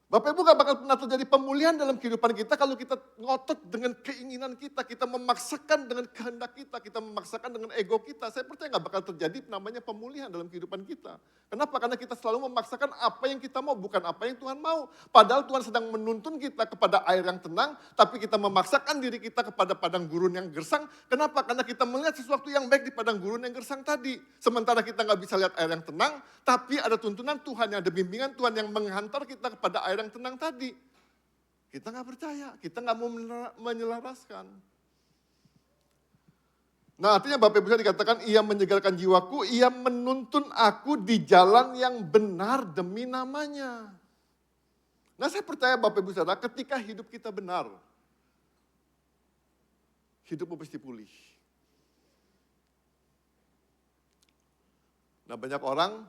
Bapak Ibu gak bakal pernah terjadi pemulihan dalam kehidupan kita kalau kita ngotot dengan keinginan kita memaksakan dengan kehendak kita memaksakan dengan ego kita. Saya percaya gak bakal terjadi namanya pemulihan dalam kehidupan kita. Kenapa? Karena kita selalu memaksakan apa yang kita mau, bukan apa yang Tuhan mau. Padahal Tuhan sedang menuntun kita kepada air yang tenang, tapi kita memaksakan diri kita kepada padang gurun yang gersang. Kenapa? Karena kita melihat sesuatu yang baik di padang gurun yang gersang tadi. Sementara kita gak bisa lihat air yang tenang, tapi ada tuntunan Tuhan, yang ada bimbingan Tuhan yang menghantar kita kepada air yang tenang tadi. Kita nggak percaya, kita nggak mau menyelaraskan. Nah artinya Bapak Ibu dikatakan, ia menyegarkan jiwaku, ia menuntun aku di jalan yang benar demi namanya. Nah saya percaya Bapak Ibu Saudara, ketika hidup kita benar, hidupmu pasti pulih. Nah banyak orang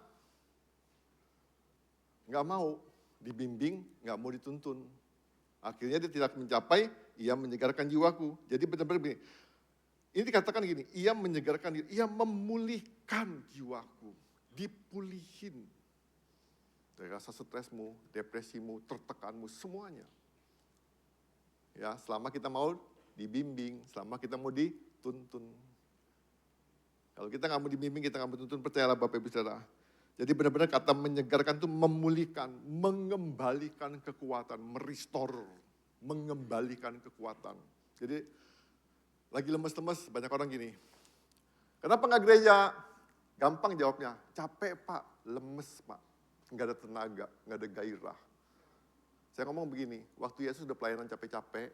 nggak mau dibimbing, nggak mau dituntun. Akhirnya dia tidak mencapai, ia menyegarkan jiwaku. Jadi benar-benar begini, ini dikatakan gini, ia menyegarkan diri, ia memulihkan jiwaku, dipulihin. Dari rasa stresmu, depresimu, tertekanmu, semuanya. Ya, selama kita mau dibimbing, selama kita mau dituntun. Kalau kita nggak mau dibimbing, kita nggak mau dituntun, percayalah Bapak Ibu Saudara. Jadi benar-benar kata menyegarkan itu memulihkan, mengembalikan kekuatan, merestore, mengembalikan kekuatan. Jadi lagi lemes-lemes banyak orang gini, kenapa nggak gereja? Gampang jawabnya, capek Pak, lemes Pak, nggak ada tenaga, nggak ada gairah. Saya ngomong begini, waktu Yesus udah pelayanan capek-capek,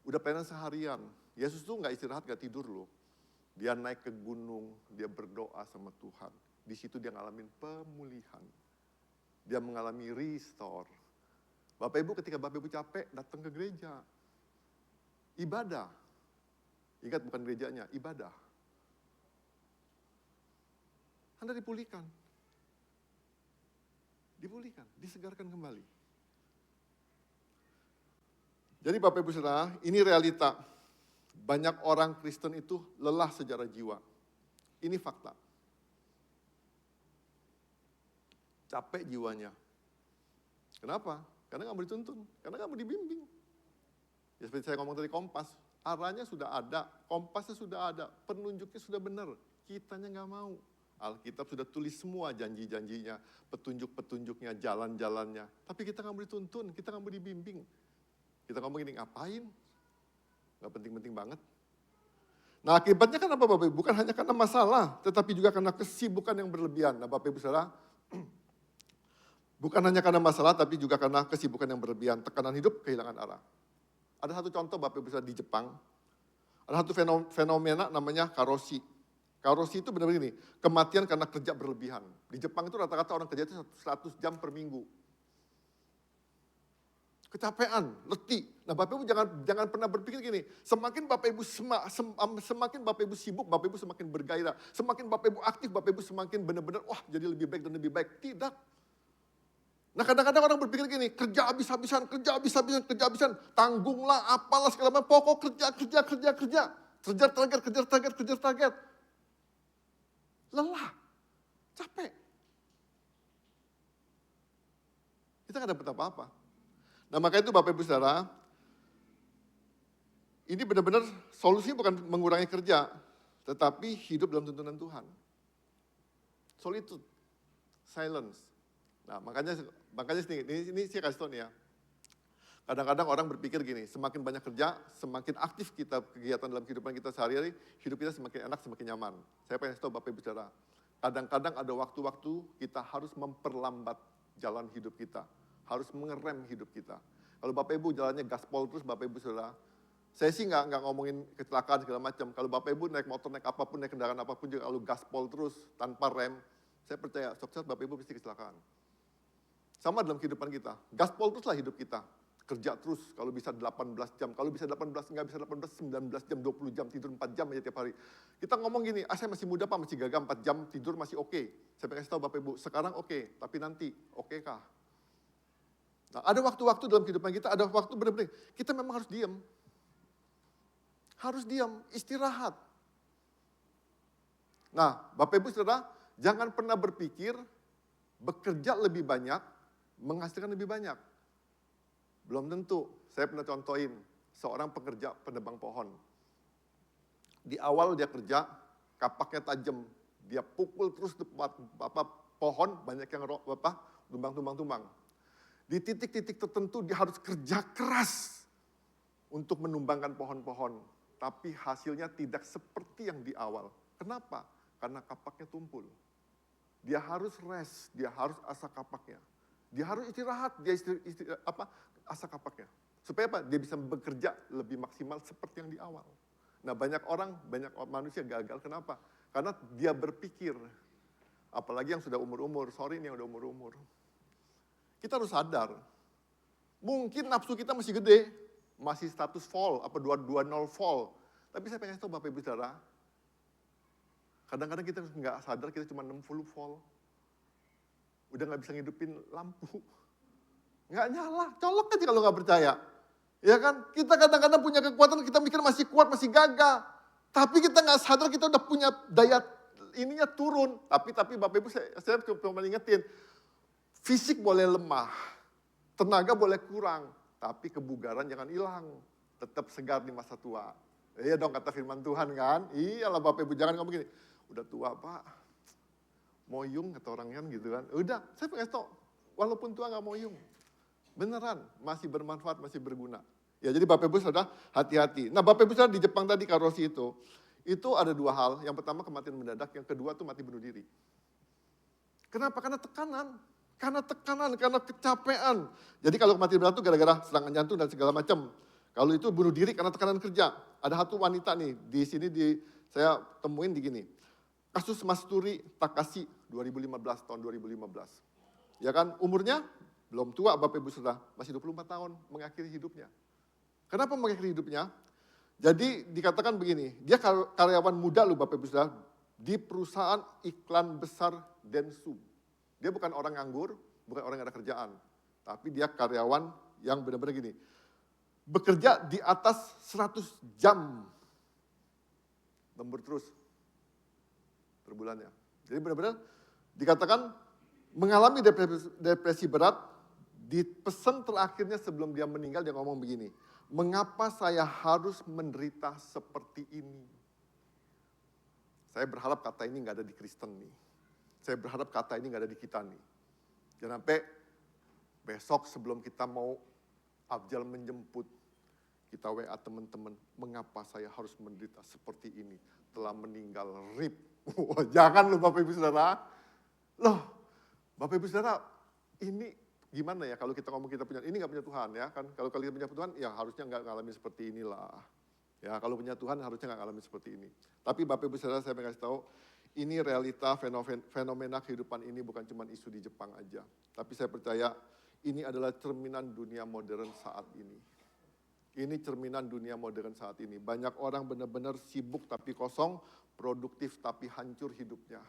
udah pelayanan seharian, Yesus tuh nggak istirahat, nggak tidur loh. Dia naik ke gunung, dia berdoa sama Tuhan. Di situ dia ngalamin pemulihan. Dia mengalami restore. Bapak Ibu ketika Bapak Ibu capek datang ke gereja. Ibadah. Ingat bukan gerejanya, ibadah. Anda dipulihkan. Dipulihkan, disegarkan kembali. Jadi Bapak Ibu Saudara, ini realita. Banyak orang Kristen itu lelah secara jiwa. Ini fakta. Capek jiwanya. Kenapa? Karena nggak mau dituntun, karena nggak mau dibimbing. Ya seperti saya ngomong tadi Kompas, arahnya sudah ada, kompasnya sudah ada, penunjuknya sudah benar. Kitanya nggak mau. Alkitab sudah tulis semua janji-janjinya, petunjuk-petunjuknya, jalan-jalannya. Tapi kita nggak mau dituntun, kita nggak mau dibimbing. Kita ngomong ini ngapain? Nggak penting-penting banget. Nah akibatnya kan apa Bapak Ibu? Bukan hanya karena masalah, tetapi juga karena kesibukan yang berlebihan. Nah Bapak Ibu Saudara, bukan hanya karena masalah, tapi juga karena kesibukan yang berlebihan. Tekanan hidup, kehilangan arah. Ada satu contoh Bapak Ibu Saudara di Jepang. Ada satu fenomena namanya karoshi. Karoshi itu benar-benar ini, kematian karena kerja berlebihan. Di Jepang itu rata-rata orang kerja itu 100 jam per minggu. Kecapean, letih. Nah Bapak Ibu jangan pernah berpikir gini, semakin Bapak Ibu semakin Bapak Ibu sibuk, Bapak Ibu semakin bergairah. Semakin Bapak Ibu aktif, Bapak Ibu semakin benar-benar, wah jadi lebih baik dan lebih baik. Tidak. Nah kadang-kadang orang berpikir gini, kerja habis-habisan, tanggunglah, apalah segala macam, pokok kerja. Kejar target. Lelah, capek. Kita nggak dapat apa-apa. Nah maka itu Bapak Ibu Saudara, ini benar-benar solusinya bukan mengurangi kerja, tetapi hidup dalam tuntunan Tuhan. Solitude, silence. Nah makanya ini saya kasih tahu nih ya. Kadang-kadang orang berpikir gini, semakin banyak kerja, semakin aktif kita kegiatan dalam kehidupan kita sehari-hari, hidup kita semakin enak, semakin nyaman. Saya pengen tahu Bapak Ibu Saudara, kadang-kadang ada waktu-waktu kita harus memperlambat jalan hidup kita, harus mengerem hidup kita. Kalau Bapak Ibu jalannya gaspol terus Bapak Ibu Saudara, saya sih nggak ngomongin kecelakaan segala macam. Kalau Bapak Ibu naik motor, naik apapun, naik kendaraan apapun juga kalau gaspol terus tanpa rem, saya percaya sukses Bapak Ibu pasti kecelakaan. Sama dalam kehidupan kita, gaspol teruslah hidup kita. Kerja terus, kalau bisa 18 jam, kalau bisa 18, nggak bisa 18, 19 jam, 20 jam, tidur 4 jam aja tiap hari. Kita ngomong gini, saya masih muda Pak, masih gagah 4 jam, tidur masih oke. Saya pengen kasih tahu Bapak Ibu, sekarang oke, tapi nanti oke kah? Nah ada waktu-waktu dalam kehidupan kita, ada waktu benar-benar, kita memang harus diam. Harus diam, istirahat. Nah Bapak Ibu Saudara, jangan pernah berpikir, bekerja lebih banyak, menghasilkan lebih banyak. Belum tentu. Saya pernah contohin seorang pekerja penebang pohon. Di awal dia kerja, kapaknya tajam. Dia pukul terus pohon, banyak yang tumbang. Di titik-titik tertentu dia harus kerja keras untuk menumbangkan pohon-pohon. Tapi hasilnya tidak seperti yang di awal. Kenapa? Karena kapaknya tumpul. Dia harus rest, dia harus asah kapaknya. Dia harus istirahat, dia asah kapaknya. Supaya apa? Dia bisa bekerja lebih maksimal seperti yang di awal. Nah banyak manusia gagal, kenapa? Karena dia berpikir, apalagi yang sudah umur-umur, sorry nih yang udah umur-umur. Kita harus sadar, mungkin nafsu kita masih gede, masih status fall, 220 fall. Tapi saya pengen tahu Bapak Ibu Saudara, kadang-kadang kita nggak sadar kita cuma 60 volt. Udah nggak bisa ngidupin lampu. Nggak nyala, colok aja kalau nggak percaya. Ya kan, kita kadang-kadang punya kekuatan, kita mikir masih kuat, masih gagah. Tapi kita nggak sadar kita udah punya daya ininya turun. Tapi Bapak Ibu saya cuma ingetin, fisik boleh lemah, tenaga boleh kurang, tapi kebugaran jangan hilang. Tetap segar di masa tua. Iya dong kata firman Tuhan kan. Iyalah Bapak Ibu jangan ngomong gini, udah tua Pak. Moyung kata orang kan gitu kan. Udah, saya pengen tahu, walaupun tua nggak moyung. Beneran, masih bermanfaat, masih berguna. Ya jadi Bapak Ibu Saudara, hati-hati. Nah Bapak Ibu Saudara di Jepang tadi karoshi itu ada dua hal. Yang pertama kematian mendadak, yang kedua tuh mati bunuh diri. Kenapa? Karena tekanan, karena kecapean. Jadi kalau kematian mendadak itu gara-gara serangan jantung dan segala macam. Kalau itu bunuh diri karena tekanan kerja. Ada satu wanita nih, di sini saya temuin di gini. Kasus Masturi Takashi 2015, tahun 2015. Ya kan, umurnya belum tua Bapak Ibu Saudara, masih 24 tahun mengakhiri hidupnya. Kenapa mengakhiri hidupnya? Jadi dikatakan begini, dia karyawan muda loh Bapak Ibu Saudara, di perusahaan iklan besar Dentsu. Dia bukan orang nganggur, bukan orang yang ada kerjaan. Tapi dia karyawan yang benar-benar gini, bekerja di atas 100 jam. Lembur terus. per bulannya. Jadi benar-benar dikatakan mengalami depresi berat, di pesan terakhirnya sebelum dia meninggal dia ngomong begini, mengapa saya harus menderita seperti ini? Saya berharap kata ini nggak ada di Kristen nih. Saya berharap kata ini nggak ada di kita nih. Jangan sampai besok sebelum kita mau Abjal menjemput, kita WA teman-teman, mengapa saya harus menderita seperti ini? Telah meninggal, rip. Jangan loh Bapak Ibu Saudara. Loh, Bapak Ibu Saudara, ini gimana ya kalau kita ngomong kita punya, ini nggak punya Tuhan ya kan. Kalau kita punya Tuhan, ya harusnya nggak ngalamin seperti inilah. Ya kalau punya Tuhan harusnya nggak ngalamin seperti ini. Tapi Bapak Ibu Saudara saya mau kasih tahu, ini realita fenomena kehidupan ini bukan cuma isu di Jepang aja. Tapi saya percaya ini adalah cerminan dunia modern saat ini. Ini cerminan dunia modern saat ini. Banyak orang benar-benar sibuk tapi kosong, produktif tapi hancur hidupnya.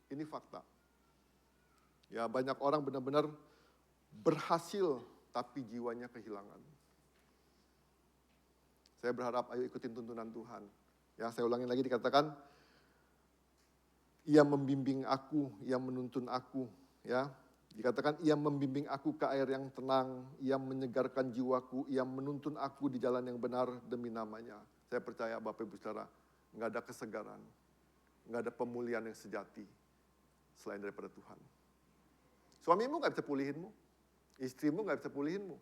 Ini fakta. Ya, banyak orang benar-benar berhasil tapi jiwanya kehilangan. Saya berharap ayo ikutin tuntunan Tuhan. Ya, saya ulangin lagi dikatakan, Ia membimbing aku, Ia menuntun aku, ya. Dikatakan Ia membimbing aku ke air yang tenang, Ia menyegarkan jiwaku, Ia menuntun aku di jalan yang benar demi namanya. Saya percaya Bapak Ibu Saudara, nggak ada kesegaran, nggak ada pemulihan yang sejati selain daripada Tuhan. Suamimu nggak bisa pulihinmu, istrimu nggak bisa pulihinmu,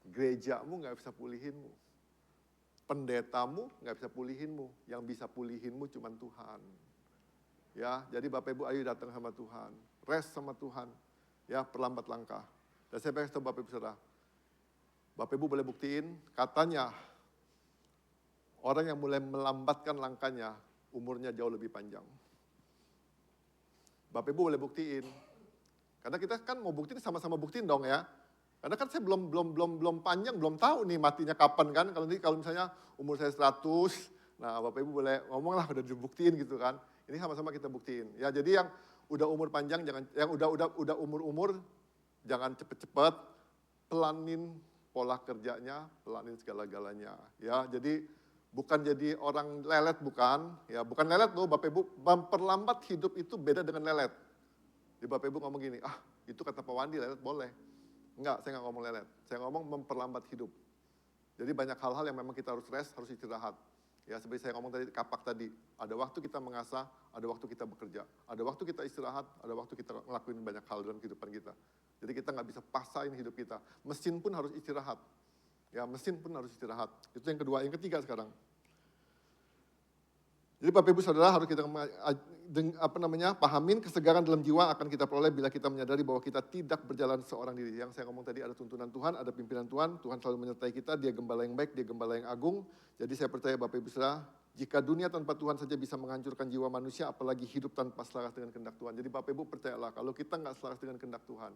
gerejamu nggak bisa pulihinmu, pendetamu nggak bisa pulihinmu, yang bisa pulihinmu cuma Tuhan. Ya, jadi Bapak Ibu ayo datang sama Tuhan, rest sama Tuhan, ya perlambat langkah. Dan saya pengen tahu Bapak Ibu Saudara, Bapak Ibu boleh buktiin, katanya orang yang mulai melambatkan langkahnya, umurnya jauh lebih panjang. Bapak Ibu boleh buktiin, karena kita kan mau buktiin sama-sama buktiin dong ya. Karena kan saya belum panjang, belum tahu nih matinya kapan kan. Kalau misalnya umur saya 100, nah Bapak Ibu boleh ngomong lah udah dibuktiin gitu kan. Ini sama-sama kita buktiin. Ya, jadi yang udah umur panjang jangan, yang udah umur jangan cepet-cepet, pelanin pola kerjanya, pelanin segala-galanya. Ya, jadi bukan jadi orang lelet bukan, ya bukan lelet loh Bapak Ibu, memperlambat hidup itu beda dengan lelet. Jadi Bapak Ibu ngomong gini, itu kata Pak Wandi lelet boleh. Enggak, saya nggak ngomong lelet, saya ngomong memperlambat hidup. Jadi banyak hal-hal yang memang kita harus rest, harus istirahat. Ya seperti saya ngomong tadi, kapak tadi, ada waktu kita mengasah, ada waktu kita bekerja, ada waktu kita istirahat, ada waktu kita ngelakuin banyak hal dalam kehidupan kita. Jadi kita nggak bisa paksain hidup kita. Mesin pun harus istirahat. Ya mesin pun harus istirahat. Itu yang kedua, yang ketiga sekarang. Jadi Bapak Ibu Saudara harus kita pahamin kesegaran dalam jiwa akan kita peroleh bila kita menyadari bahwa kita tidak berjalan seorang diri. Yang saya ngomong tadi ada tuntunan Tuhan, ada pimpinan Tuhan, Tuhan selalu menyertai kita, Dia gembala yang baik, Dia gembala yang agung. Jadi saya percaya Bapak Ibu Saudara, jika dunia tanpa Tuhan saja bisa menghancurkan jiwa manusia, apalagi hidup tanpa selaras dengan kehendak Tuhan. Jadi Bapak Ibu percayalah, kalau kita nggak selaras dengan kehendak Tuhan,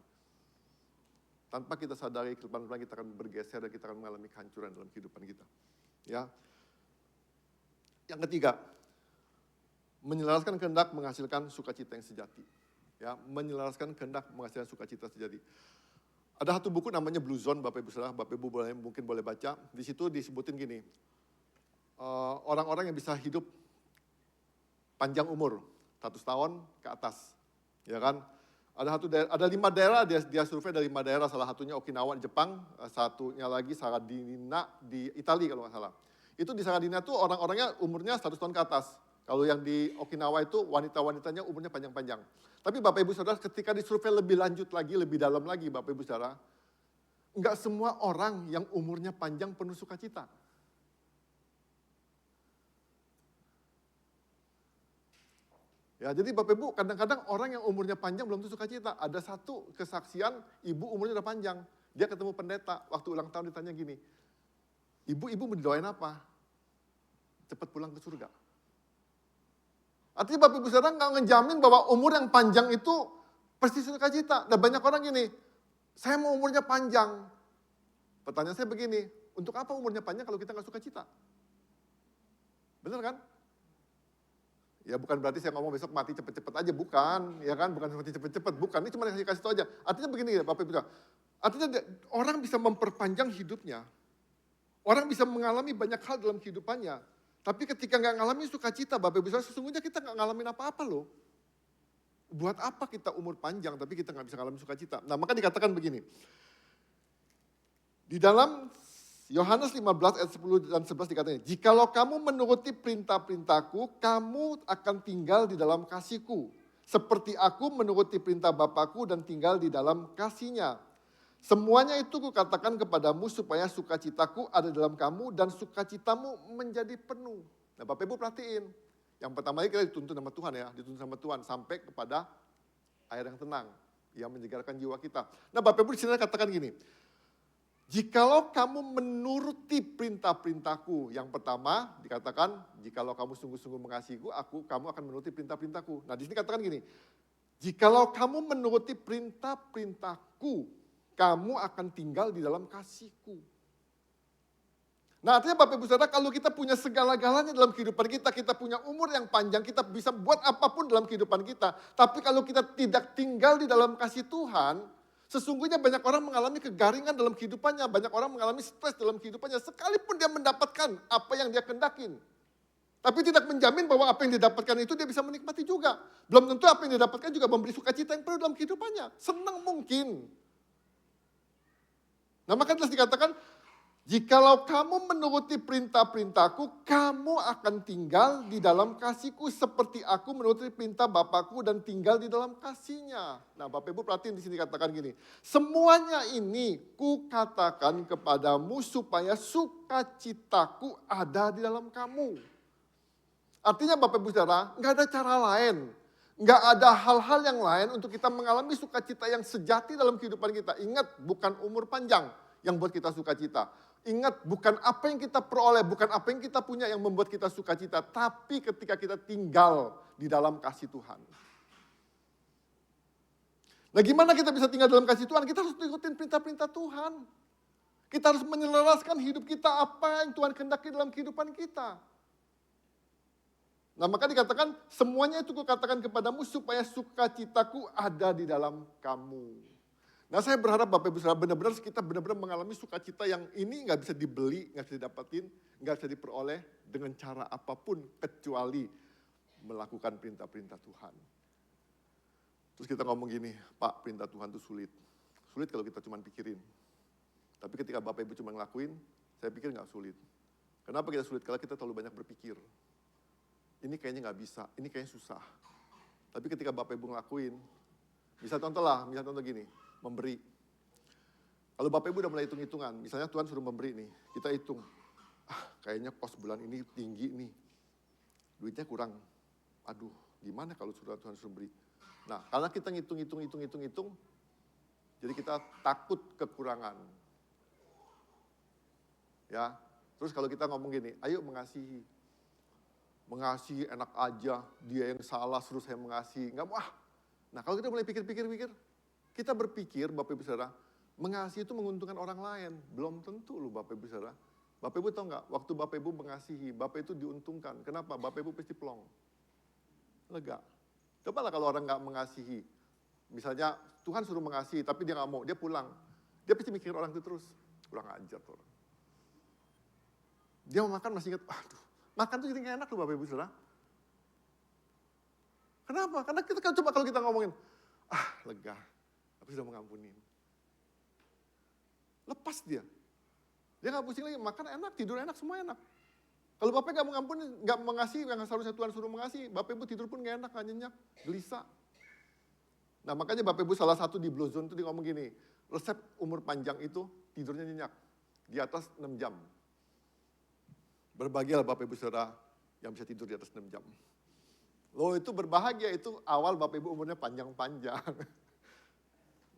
tanpa kita sadari, pelan-pelan kita akan bergeser dan kita akan mengalami kehancuran dalam kehidupan kita. Ya. Yang ketiga, menyelaraskan kehendak menghasilkan sukacita yang sejati. Ya, menyelaraskan kehendak menghasilkan sukacita sejati. Ada satu buku namanya Blue Zone, Bapak Ibu Saudara, Bapak Ibu mungkin boleh baca. Di situ disebutin gini, orang-orang yang bisa hidup panjang umur, 100 tahun ke atas, ya kan? Ada 5 daerah, dia survei dari 5 daerah, salah satunya Okinawa di Jepang, satunya lagi Sardinia di Italia kalau nggak salah. Itu di Sardinia tuh orang-orangnya umurnya 100 tahun ke atas. Kalau yang di Okinawa itu wanita-wanitanya umurnya panjang-panjang. Tapi Bapak Ibu Saudara ketika disurvei lebih lanjut lagi, lebih dalam lagi Bapak Ibu Saudara, enggak semua orang yang umurnya panjang penuh sukacita. Ya, jadi Bapak Ibu kadang-kadang orang yang umurnya panjang belum tentu sukacita. Ada satu kesaksian ibu umurnya udah panjang. Dia ketemu pendeta, waktu ulang tahun ditanya gini, ibu mau didoain apa? Cepat pulang ke surga. Artinya Bapak Ibu Saudara nggak ngejamin bahwa umur yang panjang itu pasti sukacita. Dan banyak orang gini, saya mau umurnya panjang. Pertanyaan saya begini, untuk apa umurnya panjang kalau kita nggak sukacita? Benar kan? Ya bukan berarti saya ngomong besok mati cepet-cepet aja, bukan. Ya kan, bukan mati cepet-cepet, bukan. Ini cuma kasih tahu aja. Artinya begini ya Bapak Ibu Saudara. Artinya orang bisa memperpanjang hidupnya. Orang bisa mengalami banyak hal dalam kehidupannya. Tapi ketika nggak ngalamin sukacita, Bapak Ibu Saudara, sesungguhnya kita nggak ngalamin apa-apa loh. Buat apa kita umur panjang tapi kita nggak bisa ngalamin sukacita. Nah maka dikatakan begini. Di dalam Yohanes 15 ayat 10 dan 11 dikatakan, jikalau kamu menuruti perintah-perintahku, kamu akan tinggal di dalam kasihku. Seperti aku menuruti perintah Bapakku dan tinggal di dalam kasihnya. Semuanya itu kukatakan kepadamu supaya sukacitaku ada dalam kamu dan sukacitamu menjadi penuh. Nah Bapak Ibu perhatiin. Yang pertama kita dituntun sama Tuhan ya, dituntun sama Tuhan sampai kepada air yang tenang, yang menyegarkan jiwa kita. Nah Bapak Ibu di sini katakan gini, jikalau kamu menuruti perintah-perintahku, yang pertama dikatakan, jikalau kamu sungguh-sungguh mengasihiku, kamu akan menuruti perintah-perintahku. Nah di sini katakan gini, jikalau kamu menuruti perintah-perintahku, kamu akan tinggal di dalam kasihku. Nah artinya Bapak Ibu Saudara, kalau kita punya segala-galanya dalam kehidupan kita punya umur yang panjang, kita bisa buat apapun dalam kehidupan kita. Tapi kalau kita tidak tinggal di dalam kasih Tuhan, sesungguhnya banyak orang mengalami kegaringan dalam kehidupannya, banyak orang mengalami stres dalam kehidupannya, sekalipun dia mendapatkan apa yang dia kendakin. Tapi tidak menjamin bahwa apa yang didapatkan itu dia bisa menikmati juga. Belum tentu apa yang didapatkan juga memberi sukacita yang perlu dalam kehidupannya. Senang mungkin. Nah maka jelas dikatakan, jikalau kamu menuruti perintah-perintahku, kamu akan tinggal di dalam kasihku seperti aku menuruti perintah Bapakku dan tinggal di dalam kasihnya. Nah Bapak Ibu perhatiin di sini katakan gini, semuanya ini kukatakan kepadamu supaya sukacitaku ada di dalam kamu. Artinya Bapak Ibu Saudara, nggak ada cara lain. Nggak ada hal-hal yang lain untuk kita mengalami sukacita yang sejati dalam kehidupan kita. Ingat, bukan umur panjang yang buat kita sukacita. Ingat, bukan apa yang kita peroleh, bukan apa yang kita punya yang membuat kita sukacita, tapi ketika kita tinggal di dalam kasih Tuhan. Nah gimana kita bisa tinggal dalam kasih Tuhan? Kita harus ikutin perintah-perintah Tuhan. Kita harus menyelaraskan hidup kita apa yang Tuhan kehendaki dalam kehidupan kita. Nah maka dikatakan, semuanya itu kukatakan kepadamu supaya sukacitaku ada di dalam kamu. Nah saya berharap Bapak Ibu Saudara benar-benar kita benar-benar mengalami sukacita yang ini nggak bisa dibeli, nggak bisa didapatin, nggak bisa diperoleh dengan cara apapun kecuali melakukan perintah-perintah Tuhan. Terus kita ngomong gini, Pak perintah Tuhan itu sulit. Sulit kalau kita cuma pikirin. Tapi ketika Bapak Ibu cuma ngelakuin, saya pikir nggak sulit. Kenapa kita sulit? Karena kita terlalu banyak berpikir. Ini kayaknya nggak bisa, ini kayaknya susah. Tapi ketika Bapak Ibu ngelakuin, bisa contoh gini, memberi. Kalau Bapak Ibu udah mulai hitung-hitungan, misalnya Tuhan suruh memberi nih, kita hitung, kayaknya kos bulan ini tinggi nih, duitnya kurang. Aduh, gimana kalau Tuhan suruh beri? Nah, karena kita ngitung, jadi kita takut kekurangan. Ya, terus kalau kita ngomong gini, ayo mengasihi. Mengasihi enak aja, dia yang salah suruh saya mengasihi. Enggak mau. Nah kalau kita mulai pikir-pikir, kita berpikir Bapak Ibu Saudara, mengasihi itu menguntungkan orang lain. Belum tentu loh Bapak Ibu Saudara. Bapak Ibu tahu nggak, waktu Bapak Ibu mengasihi, Bapak itu diuntungkan. Kenapa? Bapak Ibu pasti plong. Lega. Cobalah kalau orang nggak mengasihi. Misalnya Tuhan suruh mengasihi, tapi dia nggak mau, dia pulang. Dia pasti mikir orang itu terus. Kurang ajar tuh orang. Dia mau makan masih ingat, aduh, makan tuh jadi nggak enak loh Bapak Ibu Saudara. Kenapa? Karena kita coba kalau kita ngomongin, lega, aku sudah mengampunin. Lepas dia. Dia nggak pusing lagi, makan enak, tidur enak, semua enak. Kalau Bapak nggak mengampuni, nggak mengasihi, yang seharusnya Tuhan suruh mengasihi, Bapak Ibu tidur pun nggak enak, nggak nyenyak, gelisah. Nah makanya Bapak Ibu salah satu di Blue Zone itu dia ngomong gini, resep umur panjang itu tidurnya nyenyak, di atas 6 jam. Berbahagialah Bapak Ibu Saudara yang bisa tidur di atas 6 jam. Loh itu berbahagia, itu awal Bapak Ibu umurnya panjang-panjang.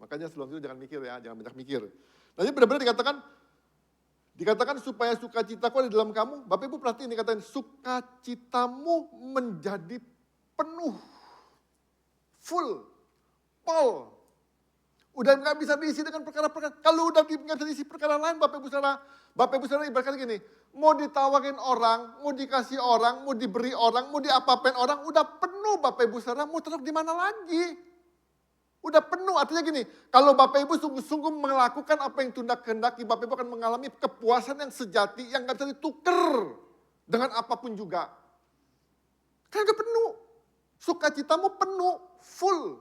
Makanya sebelum itu jangan mikir ya, jangan banyak mikir. Nah ini benar-benar dikatakan supaya sukacitaku ada di dalam kamu. Bapak Ibu perhatiin dikatakan sukacitamu menjadi penuh. Full. Pol. Udah nggak bisa diisi dengan perkara-perkara. Kalau udah nggak bisa diisi perkara lain Bapak Ibu Saudara ibaratkan gini. Mau ditawarin orang, mau dikasih orang, mau diberi orang, mau diapa-apain orang, udah penuh Bapak Ibu Saudara, mau taruh di mana lagi? Udah penuh, artinya gini, kalau Bapak Ibu sungguh-sungguh melakukan apa yang Tuhan kehendaki, Bapak Ibu akan mengalami kepuasan yang sejati, yang gak bisa ditukar Dengan apapun juga. Kan udah penuh. Sukacitamu penuh, full.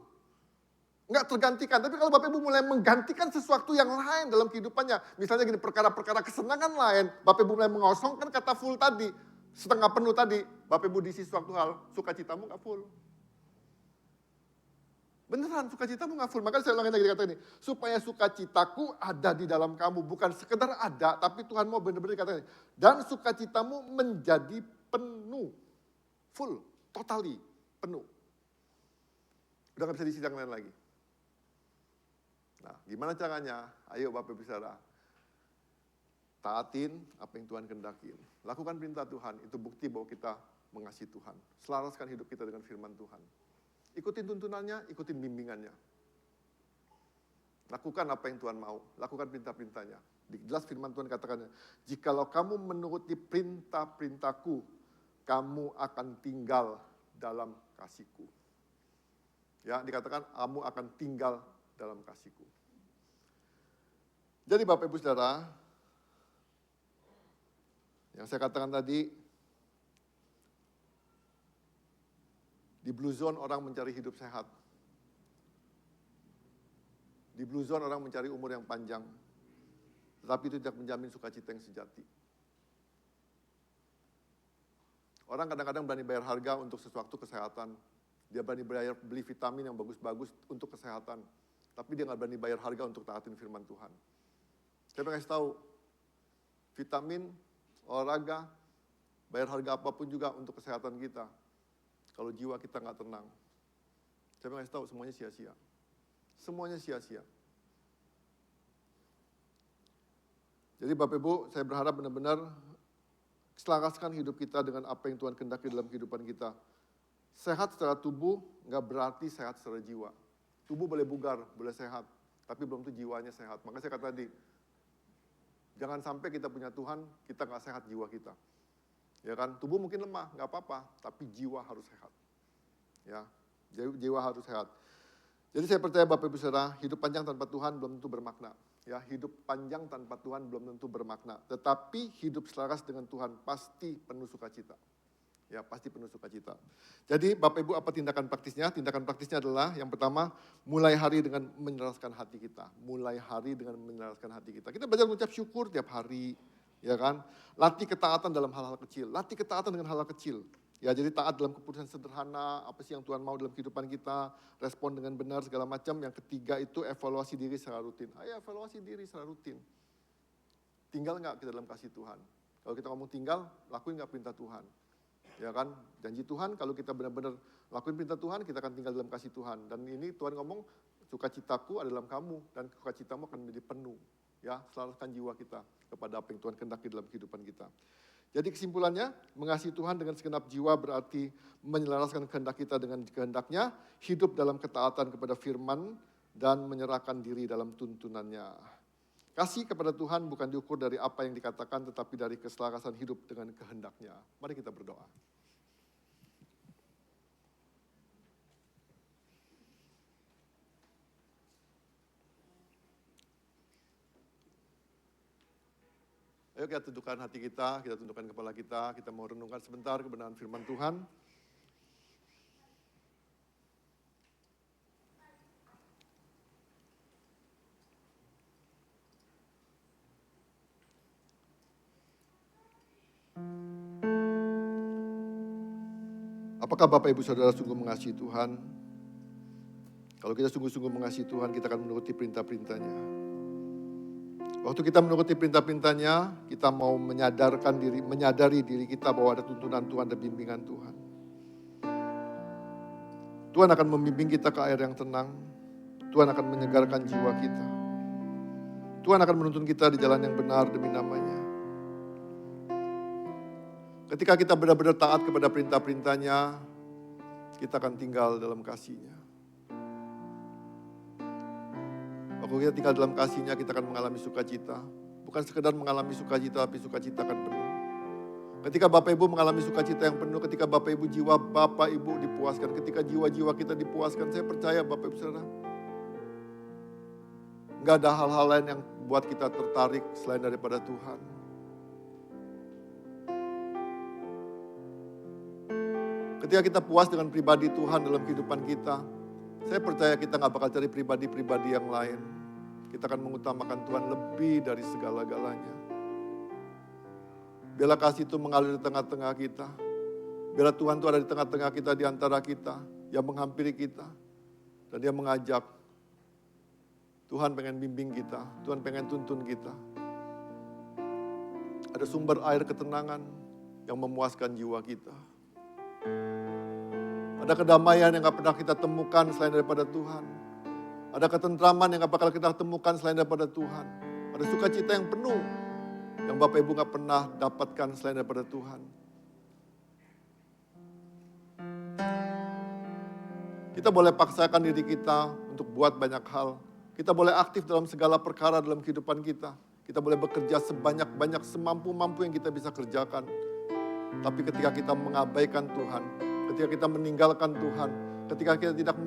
Nggak tergantikan. Tapi kalau Bapak Ibu mulai menggantikan sesuatu yang lain dalam kehidupannya. Misalnya gini, perkara-perkara kesenangan lain. Bapak Ibu mulai mengosongkan kata full tadi. Setengah penuh tadi. Bapak Ibu diisi suatu hal, sukacitamu nggak full. Beneran, sukacitamu nggak full. Makanya saya ulangin lagi kata ini. Supaya sukacitaku ada di dalam kamu. Bukan sekedar ada, tapi Tuhan mau benar-benar kata ini. Dan sukacitamu menjadi penuh. Full, totally, penuh. Udah nggak bisa diisi yang lain lagi. Nah, gimana caranya? Ayo Bapak Ibu Saudara. Taatin apa yang Tuhan kehendakin. Lakukan perintah Tuhan, itu bukti bahwa kita mengasihi Tuhan. Selaraskan hidup kita dengan firman Tuhan. Ikutin tuntunannya, ikutin bimbingannya. Lakukan apa yang Tuhan mau, lakukan perintah-perintahnya. Jelas firman Tuhan katakan, jikalau kamu menuruti perintah-perintahku, kamu akan tinggal dalam kasihku. Ya, dikatakan kamu akan tinggal dalam kasihku. Jadi Bapak Ibu Saudara, yang saya katakan tadi, di blue zone orang mencari hidup sehat. Di blue zone orang mencari umur yang panjang. Tetapi itu tidak menjamin sukacita yang sejati. Orang kadang-kadang berani bayar harga untuk sesuatu kesehatan. Dia berani beli vitamin yang bagus-bagus untuk kesehatan. Tapi dia nggak berani bayar harga untuk taatin firman Tuhan. Saya pengen kasih tahu, vitamin, olahraga, bayar harga apapun juga untuk kesehatan kita. Kalau jiwa kita nggak tenang, saya pengen kasih tahu semuanya sia-sia. Semuanya sia-sia. Jadi Bapak Ibu, saya berharap benar-benar selaraskan hidup kita dengan apa yang Tuhan kehendaki dalam kehidupan kita. Sehat secara tubuh nggak berarti sehat secara jiwa. Tubuh boleh bugar, boleh sehat, tapi belum tentu jiwanya sehat. Makanya saya kata tadi, jangan sampai kita punya Tuhan, kita nggak sehat jiwa kita. Ya kan, tubuh mungkin lemah, nggak apa-apa, tapi jiwa harus sehat. Ya, jiwa harus sehat. Jadi saya percaya Bapak Ibu Saudara, hidup panjang tanpa Tuhan belum tentu bermakna. Ya, hidup panjang tanpa Tuhan belum tentu bermakna. Tetapi hidup selaras dengan Tuhan pasti penuh sukacita. Ya, pasti penuh sukacita. Jadi Bapak Ibu apa tindakan praktisnya? Tindakan praktisnya adalah yang pertama, mulai hari dengan menyelaraskan hati kita. Mulai hari dengan menyelaraskan hati kita. Kita belajar mengucap syukur tiap hari, ya kan? Latih ketaatan dalam hal-hal kecil. Latih ketaatan dengan hal-hal kecil. Ya, jadi taat dalam keputusan sederhana, apa sih yang Tuhan mau dalam kehidupan kita, respon dengan benar segala macam. Yang ketiga itu evaluasi diri secara rutin. Ayo evaluasi diri secara rutin. Tinggal nggak kita dalam kasih Tuhan? Kalau kita ngomong tinggal, lakuin nggak perintah Tuhan? Ya kan, janji Tuhan kalau kita benar-benar lakuin perintah Tuhan, kita akan tinggal dalam kasih Tuhan. Dan ini Tuhan ngomong, sukacitaku ada dalam kamu, dan sukacitamu akan menjadi penuh. Ya, selaraskan jiwa kita kepada apa yang Tuhan kehendaki dalam kehidupan kita. Jadi kesimpulannya, mengasihi Tuhan dengan segenap jiwa berarti menyelaraskan kehendak kita dengan kehendaknya, hidup dalam ketaatan kepada firman, dan menyerahkan diri dalam tuntunannya. Kasih kepada Tuhan bukan diukur dari apa yang dikatakan, tetapi dari keselarasan hidup dengan kehendaknya. Mari kita berdoa. Ayo kita tundukkan hati kita tundukkan kepala kita mau renungkan sebentar kebenaran firman Tuhan. Apakah Bapak Ibu Saudara sungguh mengasihi Tuhan? Kalau kita sungguh-sungguh mengasihi Tuhan, kita akan menuruti perintah-perintahnya. Waktu kita menuruti perintah-perintahnya, kita mau menyadari diri kita bahwa ada tuntunan Tuhan dan bimbingan Tuhan. Tuhan akan membimbing kita ke air yang tenang. Tuhan akan menyegarkan jiwa kita. Tuhan akan menuntun kita di jalan yang benar demi namanya. Ketika kita benar-benar taat kepada perintah-perintahnya, kita akan tinggal dalam kasih-Nya. Waktu kita tinggal dalam kasih-Nya, kita akan mengalami sukacita. Bukan sekedar mengalami sukacita, tapi sukacita akan penuh. Ketika Bapak Ibu mengalami sukacita yang penuh, ketika Bapak Ibu jiwa Bapak Ibu dipuaskan, ketika jiwa-jiwa kita dipuaskan, saya percaya Bapak Ibu Saudara, nggak ada hal-hal lain yang buat kita tertarik selain daripada Tuhan. Ketika kita puas dengan pribadi Tuhan dalam kehidupan kita, saya percaya kita gak bakal cari pribadi-pribadi yang lain. Kita akan mengutamakan Tuhan lebih dari segala-galanya. Biarlah kasih itu mengalir di tengah-tengah kita. Biarlah Tuhan itu ada di tengah-tengah kita, di antara kita, yang menghampiri kita. Dan Dia mengajak. Tuhan pengen bimbing kita, Tuhan pengen tuntun kita. Ada sumber air ketenangan yang memuaskan jiwa kita. Ada kedamaian yang gak pernah kita temukan selain daripada Tuhan. Ada ketentraman yang gak bakal kita temukan selain daripada Tuhan. Ada sukacita yang penuh yang Bapak Ibu gak pernah dapatkan selain daripada Tuhan. Kita boleh paksakan diri kita untuk buat banyak hal. Kita boleh aktif dalam segala perkara dalam kehidupan kita. Kita boleh bekerja sebanyak-banyak, semampu-mampu yang kita bisa kerjakan. Tapi ketika kita mengabaikan Tuhan, ketika kita meninggalkan Tuhan, ketika kita tidak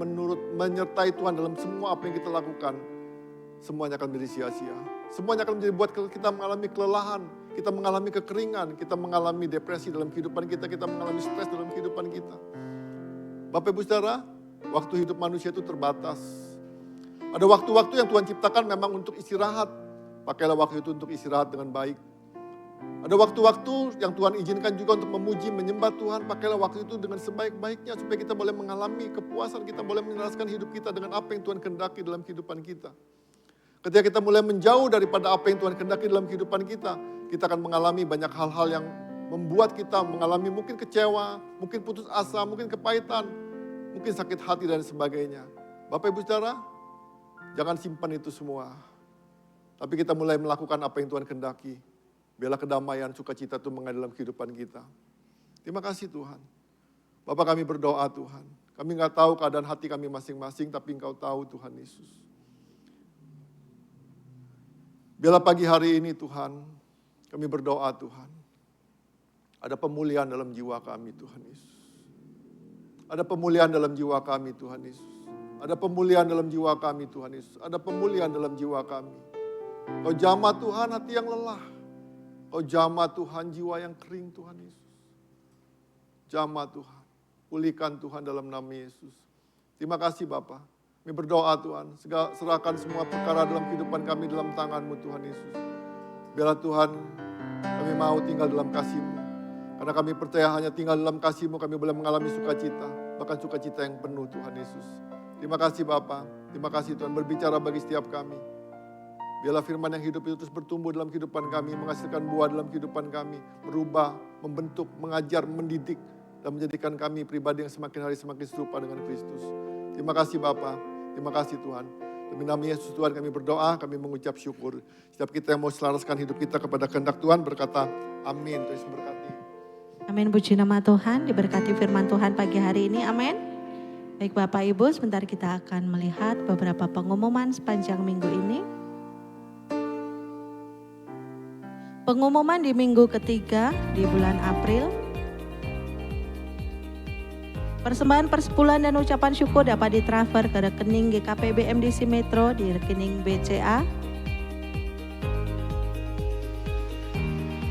menyertai Tuhan dalam semua apa yang kita lakukan, semuanya akan menjadi sia-sia. Semuanya akan menjadi buat kita mengalami kelelahan, kita mengalami kekeringan, kita mengalami depresi dalam kehidupan kita, kita mengalami stres dalam kehidupan kita. Bapak Ibu Saudara, waktu hidup manusia itu terbatas. Ada waktu-waktu yang Tuhan ciptakan memang untuk istirahat. Pakailah waktu itu untuk istirahat dengan baik. Ada waktu-waktu yang Tuhan izinkan juga untuk memuji, menyembah Tuhan. Pakailah waktu itu dengan sebaik-baiknya supaya kita boleh mengalami kepuasan, kita boleh menjelaskan hidup kita dengan apa yang Tuhan kehendaki dalam kehidupan kita. Ketika kita mulai menjauh daripada apa yang Tuhan kehendaki dalam kehidupan kita akan mengalami banyak hal-hal yang membuat kita mengalami mungkin kecewa, mungkin putus asa, mungkin kepahitan, mungkin sakit hati dan sebagainya. Bapak Ibu Saudara, jangan simpan itu semua. Tapi kita mulai melakukan apa yang Tuhan kehendaki. Biarlah kedamaian, sukacita itu mengalir dalam kehidupan kita. Terima kasih Tuhan. Bapak kami berdoa Tuhan. Kami gak tahu keadaan hati kami masing-masing, tapi Engkau tahu Tuhan Yesus. Biarlah pagi hari ini Tuhan, kami berdoa Tuhan. Ada pemulihan dalam jiwa kami Tuhan Yesus. Ada pemulihan dalam jiwa kami Tuhan Yesus. Ada pemulihan dalam jiwa kami Tuhan Yesus. Ada pemulihan dalam jiwa kami. Kau jamah Tuhan hati yang lelah. Kau jamah Tuhan jiwa yang kering Tuhan Yesus. Jamah Tuhan. Pulihkan Tuhan dalam nama Yesus. Terima kasih Bapa. Kami berdoa Tuhan. Serahkan semua perkara dalam kehidupan kami dalam tangan-Mu Tuhan Yesus. Biarlah Tuhan kami mau tinggal dalam kasih-Mu. Karena kami percaya hanya tinggal dalam kasih-Mu kami boleh mengalami sukacita. Bahkan sukacita yang penuh Tuhan Yesus. Terima kasih Bapa. Terima kasih Tuhan berbicara bagi setiap kami. Biarlah firman yang hidup itu terus bertumbuh dalam kehidupan kami, menghasilkan buah dalam kehidupan kami, merubah, membentuk, mengajar, mendidik, dan menjadikan kami pribadi yang semakin hari semakin serupa dengan Kristus. Terima kasih Bapa, terima kasih Tuhan. Demi nama Yesus Tuhan kami berdoa, kami mengucap syukur. Setiap kita yang mau selaraskan hidup kita kepada kehendak Tuhan berkata, amin. Tuhan berkati. Amin, puji nama Tuhan, diberkati firman Tuhan pagi hari ini, amin. Baik Bapak Ibu, sebentar kita akan melihat beberapa pengumuman sepanjang minggu ini. Pengumuman di minggu ketiga di bulan April. Persembahan persepuluhan dan ucapan syukur dapat ditransfer ke rekening GKP BMDC Metro di rekening BCA.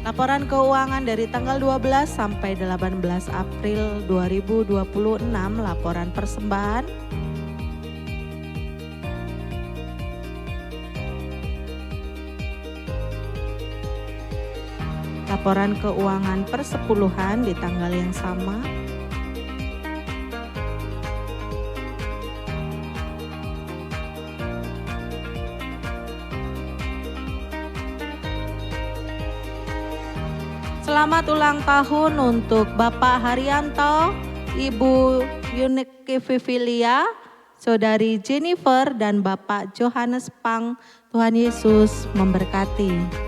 Laporan keuangan dari tanggal 12 sampai 18 April 2026, laporan persembahan. Laporan keuangan persepuluhan di tanggal yang sama. Selamat ulang tahun untuk Bapak Haryanto, Ibu Yunike Vivilia, Saudari Jennifer, dan Bapak Johannes Pang. Tuhan Yesus memberkati.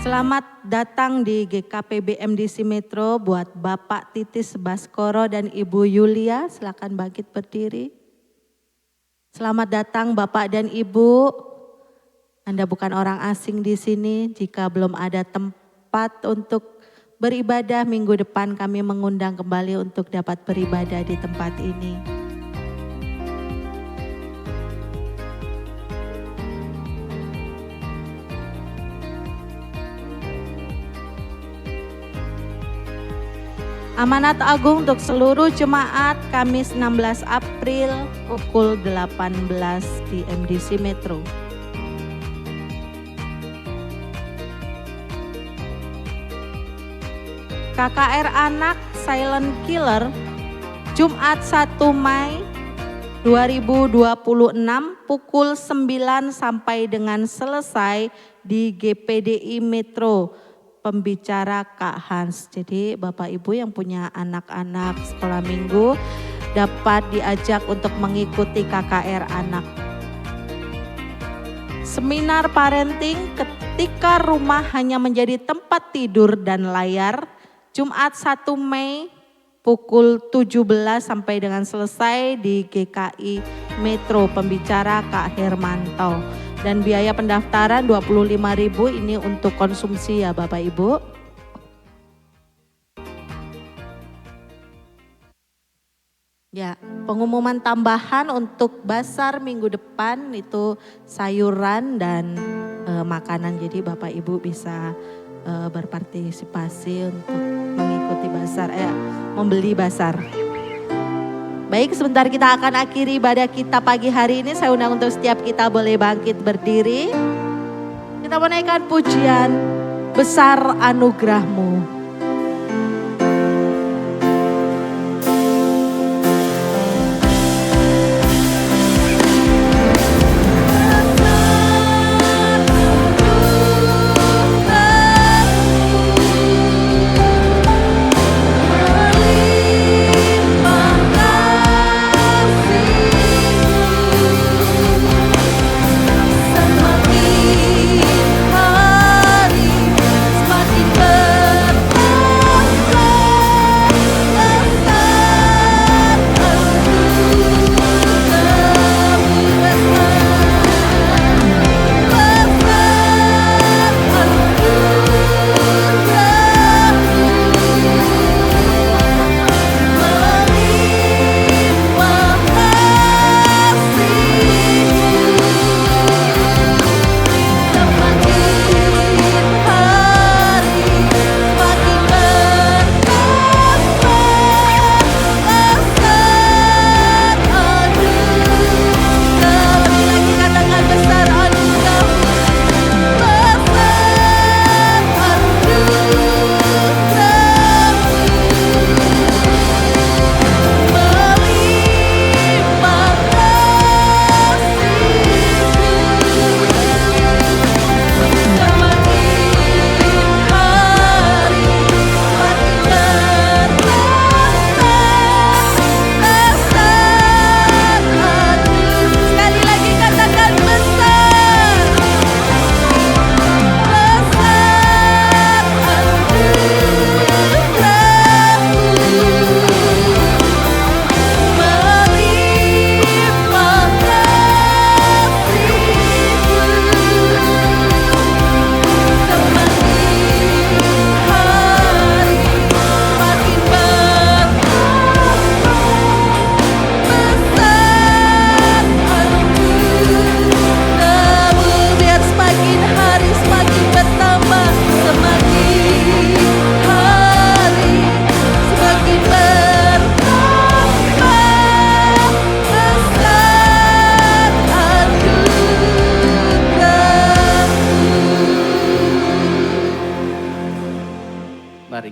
Selamat datang di GKP BMDC Metro buat Bapak Titis Baskoro dan Ibu Yulia, silakan bangkit berdiri. Selamat datang Bapak dan Ibu, Anda bukan orang asing di sini. Jika belum ada tempat untuk beribadah, minggu depan kami mengundang kembali untuk dapat beribadah di tempat ini. Amanat Agung untuk seluruh jemaat Kamis 16 April pukul 18 di MDC Metro. KKR Anak Silent Killer Jumat 1 Mei 2026 pukul 9 sampai dengan selesai di GPDI Metro. Pembicara Kak Hans. Jadi Bapak Ibu yang punya anak-anak sekolah minggu dapat diajak untuk mengikuti KKR Anak. Seminar parenting ketika rumah hanya menjadi tempat tidur dan layar. Jumat 1 Mei pukul 17 sampai dengan selesai di GKI Metro. Pembicara Kak Hermanto. Dan biaya pendaftaran 25.000 ini untuk konsumsi ya Bapak Ibu. Ya, pengumuman tambahan untuk basar minggu depan itu sayuran dan makanan. Jadi Bapak Ibu bisa berpartisipasi untuk mengikuti basar, membeli basar. Baik, sebentar kita akan akhiri ibadah kita pagi hari ini. Saya undang untuk setiap kita boleh bangkit berdiri. Kita menaikkan pujian besar anugerah-Mu.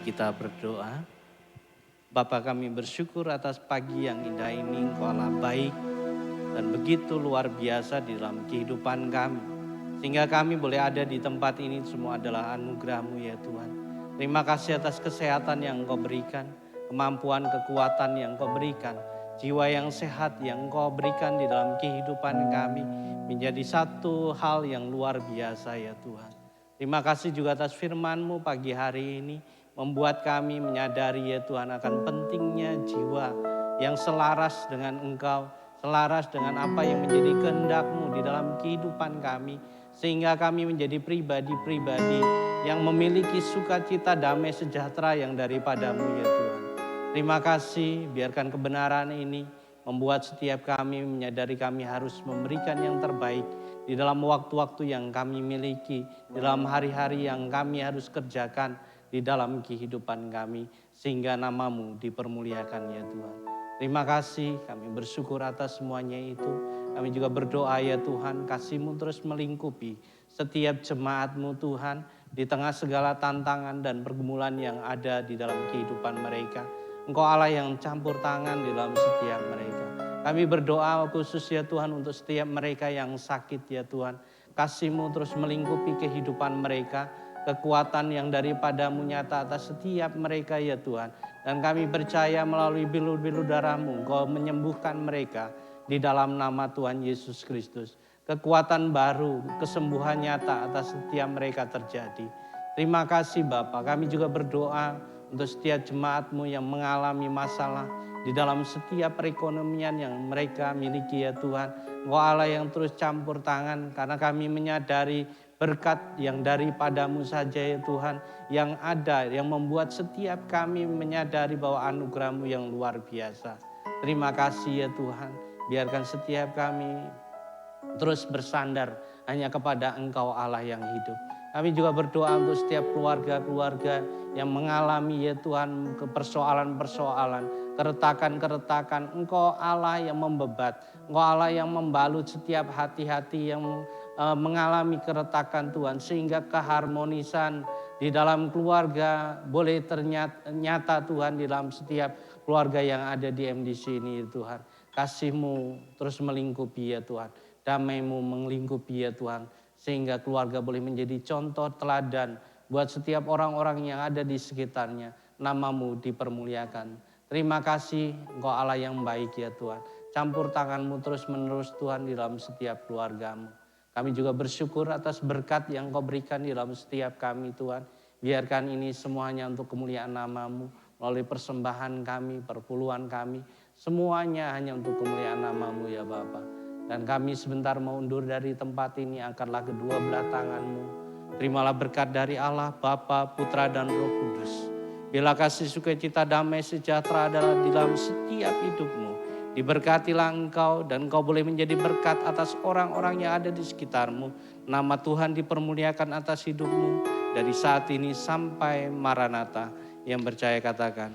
Kita berdoa. Bapa kami bersyukur atas pagi yang indah ini, Engkau Allah baik dan begitu luar biasa di dalam kehidupan kami. Sehingga kami boleh ada di tempat ini semua adalah anugerah-Mu ya Tuhan. Terima kasih atas kesehatan yang Engkau berikan, kemampuan, kekuatan yang Engkau berikan, jiwa yang sehat yang Engkau berikan di dalam kehidupan kami menjadi satu hal yang luar biasa ya Tuhan. Terima kasih juga atas firman-Mu pagi hari ini. Membuat kami menyadari ya Tuhan akan pentingnya jiwa yang selaras dengan Engkau, selaras dengan apa yang menjadi kehendak-Mu di dalam kehidupan kami. Sehingga kami menjadi pribadi-pribadi yang memiliki sukacita damai sejahtera yang daripada-Mu ya Tuhan. Terima kasih, biarkan kebenaran ini membuat setiap kami menyadari kami harus memberikan yang terbaik di dalam waktu-waktu yang kami miliki, di dalam hari-hari yang kami harus kerjakan. di dalam kehidupan kami, sehingga nama-Mu dipermuliakan ya Tuhan. Terima kasih, kami bersyukur atas semuanya itu. Kami juga berdoa ya Tuhan, kasih-Mu terus melingkupi setiap jemaat-Mu Tuhan, di tengah segala tantangan dan pergumulan yang ada di dalam kehidupan mereka. Engkau Allah yang campur tangan di dalam setiap mereka. Kami berdoa khusus ya Tuhan untuk setiap mereka yang sakit ya Tuhan. Kasih-Mu terus melingkupi kehidupan mereka. Kekuatan yang daripada-Mu nyata atas setiap mereka ya Tuhan. Dan kami percaya melalui bilur-bilur darah-Mu Engkau menyembuhkan mereka di dalam nama Tuhan Yesus Kristus. Kekuatan baru, kesembuhan nyata atas setiap mereka terjadi. Terima kasih Bapa. Kami juga berdoa untuk setiap jemaat-Mu yang mengalami masalah di dalam setiap perekonomian yang mereka miliki ya Tuhan. Engkau Allah yang terus campur tangan, karena kami menyadari berkat yang daripada-Mu saja ya Tuhan, yang ada, yang membuat setiap kami menyadari bahwa anugerah-Mu yang luar biasa. Terima kasih ya Tuhan, biarkan setiap kami terus bersandar hanya kepada Engkau Allah yang hidup. Kami juga berdoa untuk setiap keluarga-keluarga yang mengalami ya Tuhan persoalan-persoalan, keretakan-keretakan. Engkau Allah yang membebat, Engkau Allah yang membalut setiap hati-hati yang mengalami keretakan Tuhan, sehingga keharmonisan di dalam keluarga boleh ternyata Tuhan di dalam setiap keluarga yang ada di MDC ini Tuhan. Kasih-Mu terus melingkupi ya Tuhan, damai-Mu melingkupi ya Tuhan, sehingga keluarga boleh menjadi contoh teladan buat setiap orang-orang yang ada di sekitarnya. Nama-Mu dipermuliakan. Terima kasih, Engkau Allah yang baik ya Tuhan. Campur tangan-Mu terus menerus Tuhan di dalam setiap keluarga-Mu. Kami juga bersyukur atas berkat yang Kau berikan di dalam setiap kami Tuhan. Biarkan ini semuanya untuk kemuliaan nama-Mu, melalui persembahan kami, perpuluhan kami. Semuanya hanya untuk kemuliaan nama-Mu ya Bapa. Dan kami sebentar mau undur dari tempat ini, angkatlah kedua belah tangan-Mu. Terimalah berkat dari Allah, Bapa, Putra, dan Roh Kudus. Bila kasih sukacita damai sejahtera adalah di dalam setiap hidup-Mu. Diberkatilah Engkau dan Engkau boleh menjadi berkat atas orang-orang yang ada di sekitar-Mu. Nama Tuhan dipermuliakan atas hidup-Mu dari saat ini sampai Maranatha. Yang percaya katakan,